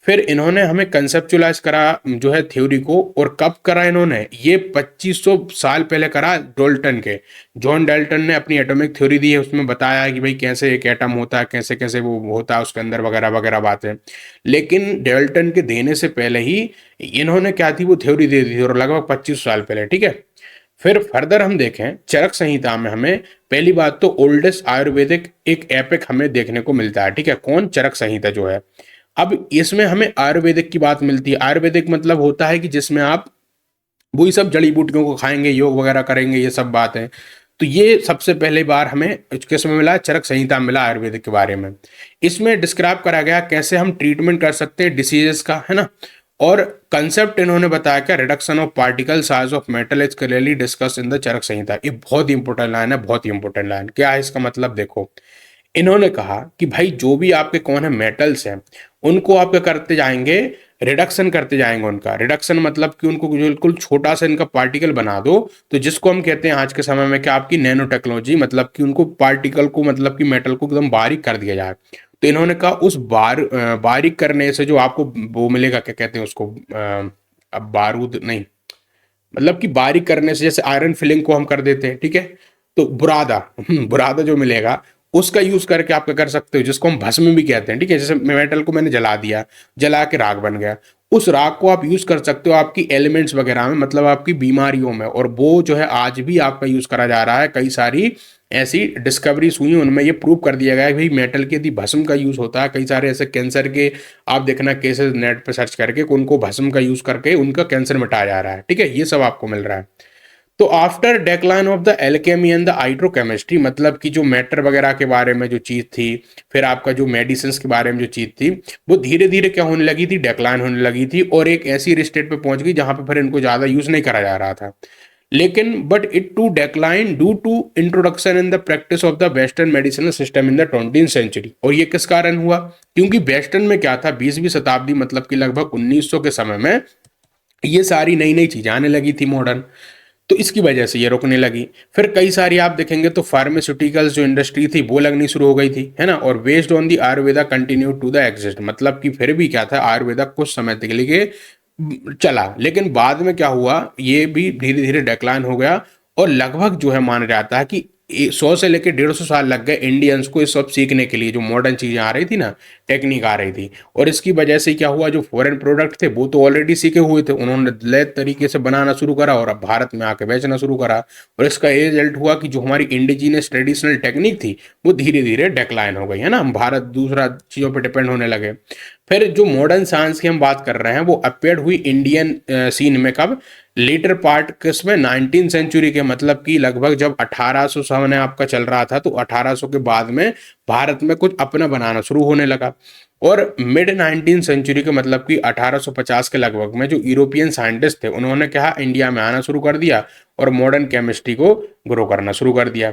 फिर इन्होंने हमें कंसेप्चुलाइज करा जो है थ्योरी को, और कब करा इन्होंने? ये 2500 साल पहले करा डाल्टन के। जॉन डाल्टन ने अपनी एटॉमिक थ्योरी दी है, उसमें बताया है कि भाई कैसे एक एटम होता है, कैसे कैसे वो होता है उसके अंदर, वगैरह वगैरह बातें। लेकिन डाल्टन के देने से पहले ही इन्होंने क्या थी? वो थ्योरी दे दी थी, और लगभग 25 साल पहले। ठीक है। फिर फर्दर हम देखें चरक संहिता में हमें पहली बात तो ओल्डेस्ट आयुर्वेदिक एक एपिक हमें देखने को मिलता है। ठीक है। कौन? चरक संहिता जो है। अब इसमें हमें आयुर्वेदिक की बात मिलती है। आयुर्वेदिक मतलब होता है कि जिसमें आप वही सब जड़ी बूटियों को खाएंगे, योग वगैरह करेंगे, ये सब बात है। तो ये सबसे पहले बार हमें किसमें मिला? चरक संहिता मिला आयुर्वेदिक के बारे में। इसमें डिस्क्राइब करा गया कैसे हम ट्रीटमेंट कर सकते हैं डिसीजेस का, है ना। और कंसेप्ट इन्होंने बताया क्या? Reduction of particle size of metal is clearly discuss in the Charaka Samhita. ये बहुत ही इंपॉर्टेंट लाइन है, बहुत ही इंपॉर्टेंट लाइन। क्या है इसका मतलब? देखो, इन्होंने कहा कि भाई जो भी आपके कौन है मेटल्स हैं, उनको आप क्या करते जाएंगे? रिडक्शन करते जाएंगे उनका। रिडक्शन मतलब कि उनको बिल्कुल छोटा सा इनका पार्टिकल बना दो, तो जिसको हम कहते हैं आज के समय में क्या? आपकी नैनो टेक्नोलॉजी। मतलब कि उनको पार्टिकल को, मतलब कि मेटल को एकदम बारीक कर दिया जाए। तो इन्होंने कहा उस बारीक करने से जो आपको वो मिलेगा, क्या कहते हैं उसको? अब बारूद नहीं, मतलब कि बारीक करने से जैसे आयरन फिलिंग को हम कर देते हैं। ठीक है। तो बुरादा बुरादा जो मिलेगा उसका यूज करके आप क्या कर सकते हो? जिसको हम भस्म भी कहते हैं। ठीक है। जैसे मेटल को मैंने जला दिया, जला के राख बन गया, उस राख को आप यूज कर सकते हो आपकी एलिमेंट्स वगैरह में, मतलब आपकी बीमारियों में। और वो जो है आज भी आपका यूज करा जा रहा है। कई सारी ऐसी डिस्कवरीज हुई, उनमें ये प्रूव कर दिया गया है कि भाई मेटल के यदि भस्म का यूज होता है, कई सारे ऐसे कैंसर के आप देखना केसेस नेट पे सर्च करके, उनको भस्म का यूज करके उनका कैंसर मिटाया जा रहा है। ठीक है। ये सब आपको मिल रहा है। तो after decline of the alchemy and the hydrochemistry, मतलब कि जो मैटर वगैरह के बारे में जो चीज़ थी, फिर आपका जो मेडिसिन के बारे में जो चीज़ थी, वो धीरे धीरे क्या होने लगी थी, डेक्लाइन होने लगी थी और एक ऐसी स्टेट पे पहुंच गई जहां पे फिर इनको ज़्यादा यूज़ नहीं करा जा रहा था। लेकिन but it too decline due to introduction in the practice of the western medicinal system in the 20th century. और ये किस कारण हुआ? क्योंकि वेस्टर्न में क्या था, 20वीं शताब्दी मतलब कि लगभग 1900 के समय में ये सारी नई नई चीज़ें आने लगी थी मॉडर्न, तो इसकी वजह से ये रुकने लगी। फिर कई सारी आप देखेंगे तो फार्मास्यूटिकल्स जो इंडस्ट्री थी वो लगनी शुरू हो गई थी, है ना। और based on the Ayurveda continue to the exist, मतलब कि फिर भी क्या था, आयुर्वेदा कुछ समय तक के लिए चला, लेकिन बाद में क्या हुआ, ये भी धीरे धीरे डेक्लाइन हो गया। और लगभग जो है माना जाता है कि 100 से लेकर 150 साल लग गए इंडियंस को ये सब सीखने के लिए, जो मॉडर्न चीज़ें आ रही थी ना, टेक्निक आ रही थी। और इसकी वजह से क्या हुआ, जो फॉरेन प्रोडक्ट थे वो तो ऑलरेडी सीखे हुए थे, उन्होंने लैब तरीके से बनाना शुरू करा और अब भारत में आके बेचना शुरू करा। और इसका ये रिजल्ट हुआ कि जो हमारी इंडिजीनियस ट्रेडिशनल टेक्निक थी वो धीरे धीरे डेक्लाइन हो गई, है ना। हम भारत दूसरा चीज़ों पर डिपेंड होने लगे। फिर जो मॉडर्न साइंस की हम बात कर रहे हैं वो अपेयर हुई इंडियन सीन में कब, लेटर पार्ट किसमें, 19 सेंचुरी के, मतलब कि लगभग जब 1800 सामने आपका चल रहा था, तो 1800 के बाद में भारत में कुछ अपना बनाना शुरू होने लगा। और मिड 19 सेंचुरी के मतलब कि 1850 के लगभग में जो यूरोपियन साइंटिस्ट थे उन्होंने क्या, इंडिया में आना शुरू कर दिया और मॉडर्न केमिस्ट्री को ग्रो करना शुरू कर दिया।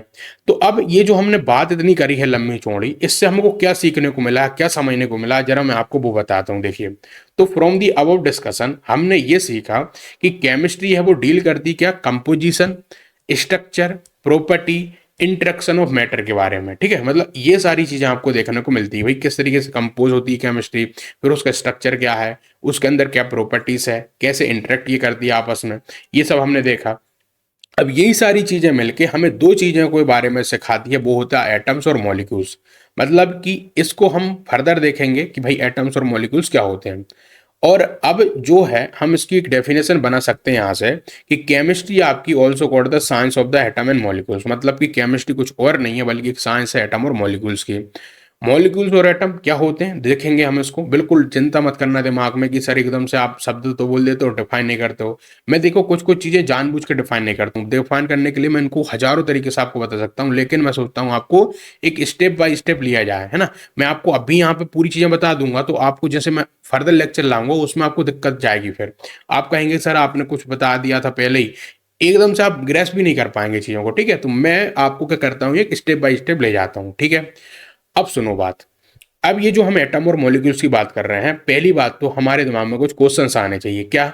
तो अब ये जो हमने बात इतनी करी है लंबी चौड़ी, इससे हमको क्या सीखने को मिला, क्या समझने को मिला, जरा मैं आपको वो बताता हूँ। देखिए, तो फ्रॉम दी अबव डिस्कशन हमने ये सीखा कि केमिस्ट्री है वो डील करती क्या, composition, structure, property, interaction of matter के बारे में, ठीक है। मतलब ये सारी चीजें आपको देखने को मिलती है भाई, किस तरीके से कंपोज होती है केमिस्ट्री, फिर उसका स्ट्रक्चर क्या है, उसके अंदर क्या प्रॉपर्टीज है, कैसे इंटरेक्ट ये करती है आपस में, ये सब हमने देखा। अब यही सारी चीजें मिलके हमें दो चीजों के बारे में सिखाती है, वो होता है एटम्स और मॉलिक्यूल्स। मतलब कि इसको हम फर्दर देखेंगे कि भाई एटम्स और मॉलिक्यूल्स क्या होते हैं। और अब जो है हम इसकी एक डेफिनेशन बना सकते हैं यहाँ से कि केमिस्ट्री आपकी also called the science of the atom and molecules, मतलब कि केमिस्ट्री कुछ और नहीं है बल्कि एक साइंस है एटम और मॉलिक्यूल्स की। मॉलिक्यूल्स और एटम क्या होते हैं देखेंगे हम इसको, बिल्कुल चिंता मत करना दिमाग में कि सर एकदम से आप शब्द तो बोल देते हो डिफाइन नहीं करते हो। मैं देखो कुछ कुछ चीजें जानबूझ के डिफाइन नहीं करता हूँ, डिफाइन करने के लिए मैं इनको हजारों तरीके से आपको बता सकता हूँ, लेकिन मैं सोचता हूँ आपको एक स्टेप बाय स्टेप लिया जाए, है ना। मैं आपको अभी यहाँ पे पूरी चीजें बता दूंगा तो आपको जैसे मैं फर्दर लेक्चर लाऊंगा उसमें आपको दिक्कत जाएगी, फिर आप कहेंगे सर आपने कुछ बता दिया था पहले ही, एकदम से आप ग्रेस भी नहीं कर पाएंगे चीजों को, ठीक है। तो मैं आपको क्या करता हूँ, एक स्टेप बाय स्टेप ले जाता हूँ, ठीक है। अब सुनो बात, अब ये जो हम एटम और मॉलिक्यूल्स की बात कर रहे हैं, पहली बात तो हमारे दिमाग में कुछ क्वेश्चंस आने चाहिए, क्या,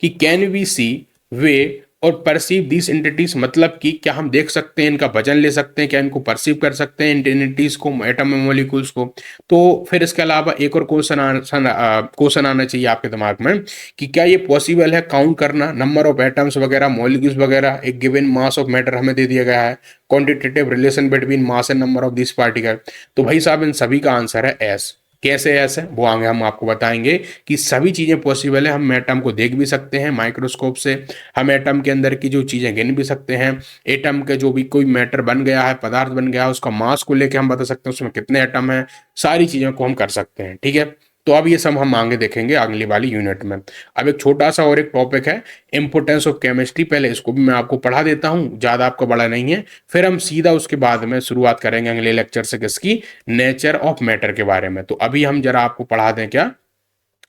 कि कैन वी सी, वे और परसीव दिस एंटिटीज, मतलब कि क्या हम देख सकते हैं, इनका वजन ले सकते हैं, क्या इनको परसीव कर सकते हैं एंटिटीज को, एटम और मॉलिक्यूल्स को। तो फिर इसके अलावा एक और क्वेश्चन आना चाहिए आपके दिमाग में कि क्या ये पॉसिबल है काउंट करना, नंबर ऑफ एटम्स वगैरह, मॉलिक्यूल्स वगैरह, एक गिवन मास ऑफ मैटर हमें दे दिया गया है, quantitative relation between mass and number of this particle. तो भाई साहब इन सभी का आंसर है एस। कैसे ऐसे, वो आगे हम आपको बताएंगे कि सभी चीजें पॉसिबल है। हम एटम को देख भी सकते हैं माइक्रोस्कोप से, हम एटम के अंदर की जो चीजें गिन भी सकते हैं, एटम के जो भी कोई मैटर बन गया है, पदार्थ बन गया है, उसका मास को लेके हम बता सकते हैं उसमें कितने एटम है, सारी चीजों को हम कर सकते हैं, ठीक है। तो अब ये सब हम आगे देखेंगे अगली वाली यूनिट में। अब एक छोटा सा और एक टॉपिक है इंपोर्टेंस ऑफ केमिस्ट्री, पहले इसको भी मैं आपको पढ़ा देता हूँ, ज्यादा आपका बड़ा नहीं है, फिर हम सीधा उसके बाद में शुरुआत करेंगे अगले लेक्चर से किसकी, नेचर ऑफ मैटर के बारे में। तो अभी हम जरा आपको पढ़ा दें क्या,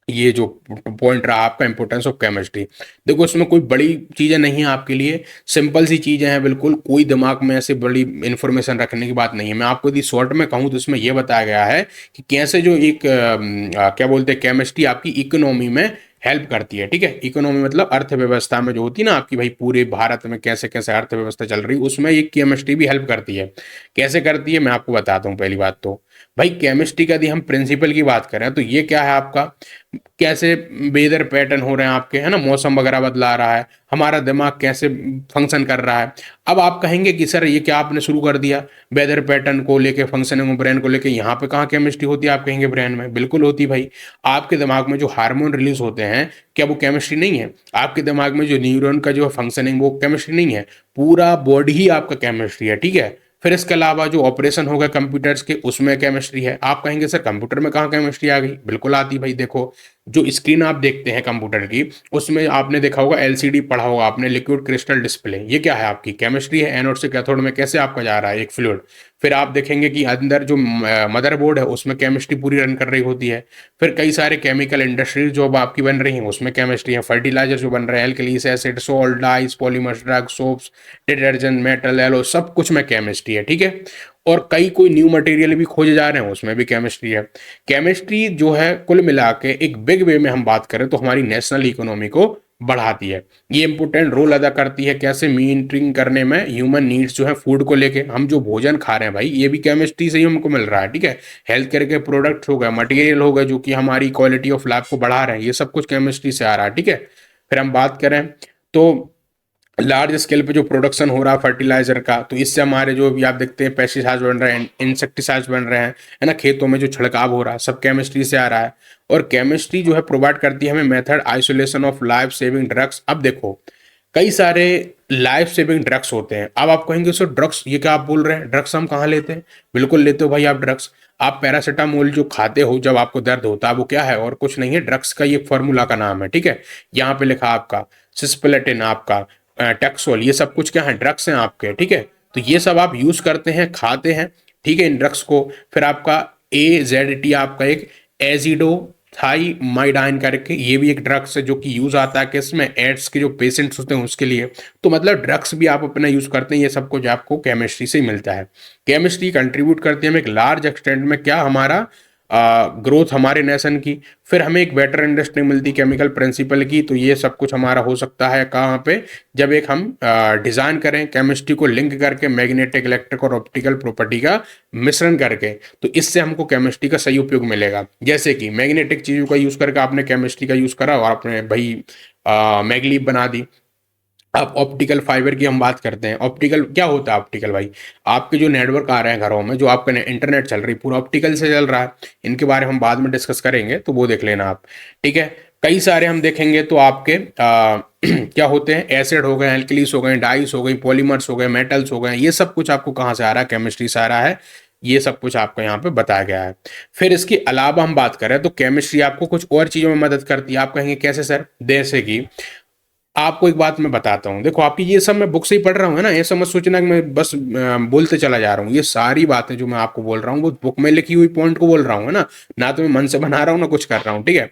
ये जो पॉइंट रहा आपका इंपोर्टेंस ऑफ केमिस्ट्री। देखो इसमें कोई बड़ी चीजें नहीं है आपके लिए, सिंपल सी चीजें हैं बिल्कुल, कोई दिमाग में ऐसे बड़ी इंफॉर्मेशन रखने की बात नहीं है। मैं आपको यदि शॉर्ट में कहूँ तो इसमें यह बताया गया है कि कैसे जो एक क्या बोलते हैं, केमिस्ट्री आपकी इकोनॉमी में हेल्प करती है, ठीक है। इकोनॉमी मतलब अर्थव्यवस्था में जो होती है ना आपकी, भाई पूरे भारत में कैसे कैसे अर्थव्यवस्था चल रही है, उसमें ये केमिस्ट्री भी हेल्प करती है। कैसे करती है मैं आपको बताता हूँ। पहली बात तो भाई केमिस्ट्री का यदि हम प्रिंसिपल की बात करें तो ये क्या है आपका, कैसे वेदर पैटर्न हो रहे हैं आपके, है ना, मौसम वगैरह बदला रहा है, हमारा दिमाग कैसे फंक्शन कर रहा है। अब आप कहेंगे कि सर ये क्या आपने शुरू कर दिया, वेदर पैटर्न को लेके, फंक्शनिंग ब्रेन को लेके, यहाँ पे कहाँ केमिस्ट्री होती है? आप कहेंगे ब्रेन में, बिल्कुल होती भाई। आपके दिमाग में जो हार्मोन रिलीज होते हैं क्या वो केमिस्ट्री नहीं है? आपके दिमाग में जो न्यूरॉन का जो फंक्शनिंग वो केमिस्ट्री नहीं है? पूरा बॉडी ही आपका केमिस्ट्री है, ठीक है। फिर इसके अलावा जो ऑपरेशन होगा कंप्यूटर्स के उसमें केमिस्ट्री है। आप कहेंगे सर कंप्यूटर में कहाँ केमिस्ट्री आ गई? बिल्कुल आती भाई। देखो जो स्क्रीन आप देखते हैं कंप्यूटर की, उसमें आपने देखा होगा एलसीडी पढ़ा होगा आपने, लिक्विड क्रिस्टल डिस्प्ले, ये क्या है आपकी केमिस्ट्री है। एनोड से कैथोड में कैसे आपका जा रहा है एक फ्लूइड। फिर आप देखेंगे कि अंदर जो मदरबोर्ड है उसमें केमिस्ट्री पूरी रन कर रही होती है। फिर कई सारे केमिकल इंडस्ट्रीज जो अब आपकी बन रही हैं उसमें केमिस्ट्री है। फर्टिलाइजर जो बन रहे हैं, alkalis acid, salt, dyes, polymers, drug, soaps, detergent, metal, alloy, सब कुछ में केमिस्ट्री है, ठीक है। और कई कोई न्यू मटेरियल भी खोजे जा रहे हैं, उसमें भी केमिस्ट्री है। केमिस्ट्री जो है कुल मिला के एक बिग वे में हम बात करें तो हमारी नेशनल इकोनॉमी को बढ़ाती है। ये इंपॉर्टेंट रोल अदा करती है कैसे, मीटरिंग करने में ह्यूमन नीड्स जो है फूड को लेके। हम जो भोजन खा रहे हैं भाई, ये भी केमिस्ट्री से ही हमको मिल रहा है, ठीक है। हेल्थ केयर के प्रोडक्ट हो गए, मटेरियल हो गए जो कि हमारी क्वालिटी ऑफ लाइफ को बढ़ा रहे हैं, ये सब कुछ केमिस्ट्री से आ रहा है, ठीक है। फिर हम बात करें तो लार्ज स्केल पे जो प्रोडक्शन हो रहा है फर्टिलाइजर का, तो इससे हमारे जो भी आप देखते हैं पेस्टिसाइड्स बन रहे हैं, इंसेक्टिसाइड्स बन रहे हैं, है ना, खेतों में जो छिड़काव हो रहा है सब केमिस्ट्री से आ रहा है। और केमिस्ट्री जो है प्रोवाइड करती है हमें method isolation of life saving drugs. अब देखो कई सारे लाइफ सेविंग ड्रग्स होते हैं। अब आप कहेंगे सर ड्रग्स, ये क्या आप बोल रहे हैं, ड्रग्स हम कहाँ लेते हैं? बिल्कुल लेते हो भाई आप ड्रग्स। आप पैरासीटामोल जो खाते हो जब आपको दर्द होता है, वो क्या है और कुछ नहीं है, ड्रग्स का ये फॉर्मूला का नाम है, ठीक है। यहाँ पे लिखा आपका सिस्प्लेटिन, आपका टेक्सोल, ये सब कुछ क्या है, ड्रग्स हैं आपके, ठीक है। तो ये सब आप यूज करते हैं, खाते हैं, ठीक है, इन ड्रग्स को। फिर आपका AZT आपका एक एजिडो थाइमाइडाइन करके, ये भी एक ड्रग्स है जो कि यूज आता है किसमें, एड्स के जो पेशेंट्स होते हैं उसके लिए। तो मतलब ड्रग्स भी आप अपना यूज करते हैं, ये सब कुछ आपको केमिस्ट्री से ही मिलता है। केमिस्ट्री कंट्रीब्यूट करती है हमें एक लार्ज एक्सटेंट में क्या, हमारा ग्रोथ हमारे नेशन की। फिर हमें एक बेटर अंडरस्टैंडिंग मिलती केमिकल प्रिंसिपल की। तो ये सब कुछ हमारा हो सकता है कहाँ पे, जब एक हम डिजाइन करें केमिस्ट्री को लिंक करके मैग्नेटिक, इलेक्ट्रिक और ऑप्टिकल प्रॉपर्टी का मिश्रण करके, तो इससे हमको केमिस्ट्री का सही उपयोग मिलेगा। जैसे कि मैग्नेटिक चीजों का यूज करके आपने केमिस्ट्री का यूज करा और आपने भाई मैग्लीफ बना दी। अब ऑप्टिकल फाइबर की हम बात करते हैं। ऑप्टिकल क्या होता है? ऑप्टिकल भाई आपके जो नेटवर्क आ रहे हैं घरों में, जो आपका इंटरनेट चल रही पूरा ऑप्टिकल से चल रहा है। इनके बारे में हम बाद में डिस्कस करेंगे, तो वो देख लेना आप, ठीक है। कई सारे हम देखेंगे तो आपके क्या होते हैं, एसिड हो गए, एल्कलीस हो गए, डाइस हो गई, पॉलीमर्स हो गए, मेटल्स हो गए, ये सब कुछ आपको कहाँ से आ रहा है, केमिस्ट्री से आ रहा है। ये सब कुछ आपको यहाँ पे बताया गया है। फिर इसके अलावा हम बात करें तो केमिस्ट्री आपको कुछ और चीजों में मदद करती है। आप कहेंगे कैसे सर? जैसे कि आपको एक बात मैं बताता हूँ, देखो आपकी ये सब मैं बुक से ही पढ़ रहा हूँ, है ना, ये सब मत सोचना कि मैं बस बोलते चला जा रहा हूँ। ये सारी बातें जो मैं आपको बोल रहा हूँ वो बुक में लिखी हुई पॉइंट को बोल रहा हूँ, है ना, ना तो मैं मन से बना रहा हूँ ना कुछ कर रहा हूँ, ठीक है।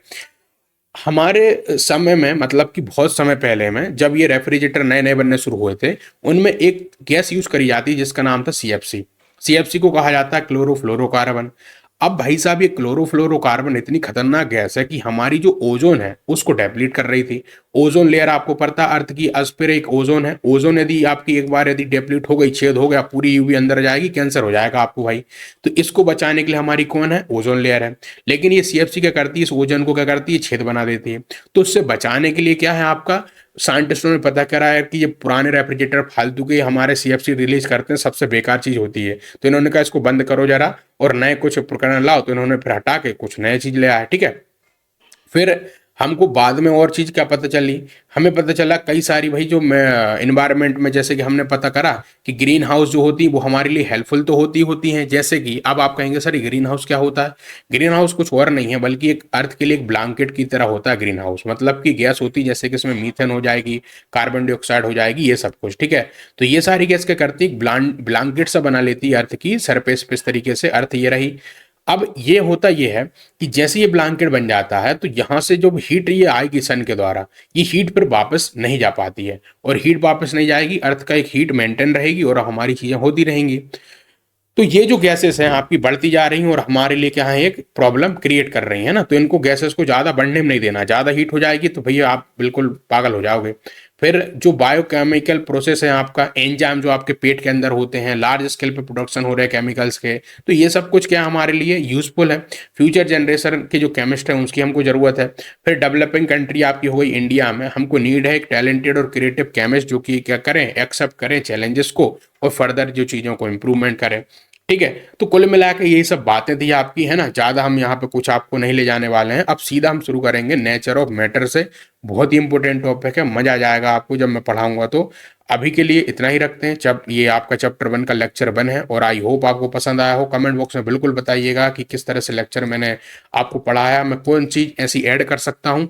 हमारे समय में, मतलब कि बहुत समय पहले में, जब ये रेफ्रिजरेटर नए नए बनने शुरू हुए थे, उनमें एक गैस यूज करी जाती है जिसका नाम था CFC। CFC को कहा जाता है क्लोरोफ्लोरोकार्बन। अब भाई साहब ये क्लोरोफ्लोरोकार्बन इतनी खतरनाक गैस है कि हमारी जो ओजोन है उसको डेप्लीट कर रही थी। ओजोन लेयर आपको पता है अर्थ की अस्फीयर एक ओजोन है। ओजोन यदि आपकी एक बार यदि डेप्लीट हो गई, छेद हो गया, पूरी यूवी अंदर जाएगी, कैंसर हो जाएगा आपको भाई। तो इसको बचाने के लिए हमारी कौन है, ओजोन लेयर है। लेकिन ये CFC क्या करती है, इस ओजोन को क्या करती है, छेद बना देती है। तो उससे बचाने के लिए क्या है आपका, साइंटिस्टों ने पता करा है कि ये पुराने रेफ्रिजरेटर फालतू के हमारे CFC रिलीज करते हैं, सबसे बेकार चीज होती है। तो इन्होंने कहा इसको बंद करो जरा और नए कुछ उपकरण लाओ। तो इन्होंने फिर हटा के कुछ नए चीज ले आया, ठीक है। फिर हमको बाद में और चीज क्या पता चली, हमें पता चला कई सारी भाई जो इन्वायरमेंट में, जैसे कि हमने पता करा कि ग्रीन हाउस जो होती है वो हमारे लिए हेल्पफुल तो होती हैं। जैसे कि अब आप कहेंगे सर ग्रीन हाउस क्या होता है? ग्रीन हाउस कुछ और नहीं है बल्कि एक अर्थ के लिए एक ब्लैंकेट की तरह होता है ग्रीन हाउस। मतलब कि गैस होती है जैसे कि इसमें मीथेन हो जाएगी, कार्बन डाइऑक्साइड हो जाएगी, ये सब कुछ, ठीक है। तो ये सारी गैस क्या करती है, ब्लैंकेट सा बना लेती है अर्थ की सरफेस पे। इस तरीके से अर्थ ये रही। अब ये होता ये है कि जैसे ये ब्लैंकेट बन जाता है तो यहाँ से जो हीट ये आएगी सन के द्वारा, ये हीट फिर वापस नहीं जा पाती है। और हीट वापस नहीं जाएगी, अर्थ का एक हीट मेंटेन रहेगी और हमारी चीजें होती रहेंगी। तो ये जो गैसेस हैं आपकी बढ़ती जा रही हैं और हमारे लिए क्या है, एक प्रॉब्लम क्रिएट कर रही है ना। तो इनको गैसेस को ज्यादा बढ़ने में नहीं देना, ज्यादा हीट हो जाएगी तो भैया आप बिल्कुल पागल हो जाओगे। फिर जो बायोकेमिकल प्रोसेस है आपका, एंजाइम जो आपके पेट के अंदर होते हैं, लार्ज स्केल पे प्रोडक्शन हो रहे हैं केमिकल्स के, तो ये सब कुछ क्या हमारे लिए यूजफुल है। फ्यूचर जनरेशन के जो केमिस्ट है उसकी हमको जरूरत है। फिर डेवलपिंग कंट्री आपकी हो गई इंडिया में, हमको नीड है एक टैलेंटेड और क्रिएटिव केमिस्ट जो कि क्या करें, एक्सेप्ट करें चैलेंजेस को और फर्दर जो चीज़ों को इम्प्रूवमेंट करें। ठीक है। तो कुल मिला के यही सब बातें थी आपकी, है ना। ज़्यादा हम यहाँ पे कुछ आपको नहीं ले जाने वाले हैं। अब सीधा हम शुरू करेंगे नेचर ऑफ मैटर से। बहुत ही इंपॉर्टेंट टॉपिक है, मजा आ जाएगा आपको जब मैं पढ़ाऊंगा। तो अभी के लिए इतना ही रखते हैं। जब ये आपका चैप्टर 1 का लेक्चर 1 है, और आई होप आपको पसंद आया हो। कमेंट बॉक्स में बिल्कुल बताइएगा कि किस तरह से लेक्चर मैंने आपको पढ़ाया, मैं कौन चीज़ ऐसी ऐड कर सकता हूँ।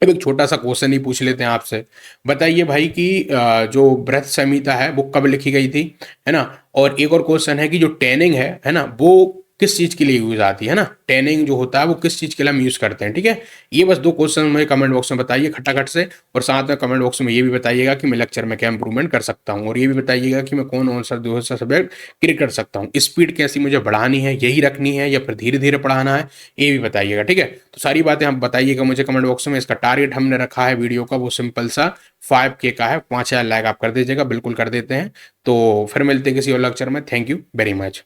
अब एक छोटा सा क्वेश्चन ही पूछ लेते हैं आपसे। बताइए भाई कि जो बृहत संहिता है वो कब लिखी गई थी, है ना। और एक और क्वेश्चन है कि जो टैनिंग है ना, वो किस चीज के लिए यूज आती है ना। टैनिंग जो होता है वो किस चीज के लिए हम यूज करते हैं, ठीक है। ये बस दो क्वेश्चन मुझे कमेंट बॉक्स में बताइए खटाखट से। और साथ में कमेंट बॉक्स में ये भी बताइएगा कि मैं लेक्चर में क्या इंप्रूवमेंट कर सकता हूँ, और ये भी बताइएगा कि मैं कौन सा दूसरा सब्जेक्ट क्लियर कर सकता हूँ। स्पीड कैसी मुझे बढ़ानी है, यही रखनी है, या फिर धीरे धीरे पढ़ाना है, ये भी बताइएगा, ठीक है। तो सारी बातें हम बताइएगा मुझे कमेंट बॉक्स में। इसका टारगेट हमने रखा है वीडियो का, वो सिंपल सा 5K का है। 5000 लाइक आप कर दीजिएगा, बिल्कुल कर देते हैं। तो फिर मिलते हैं किसी और लेक्चर में। Thank you very much.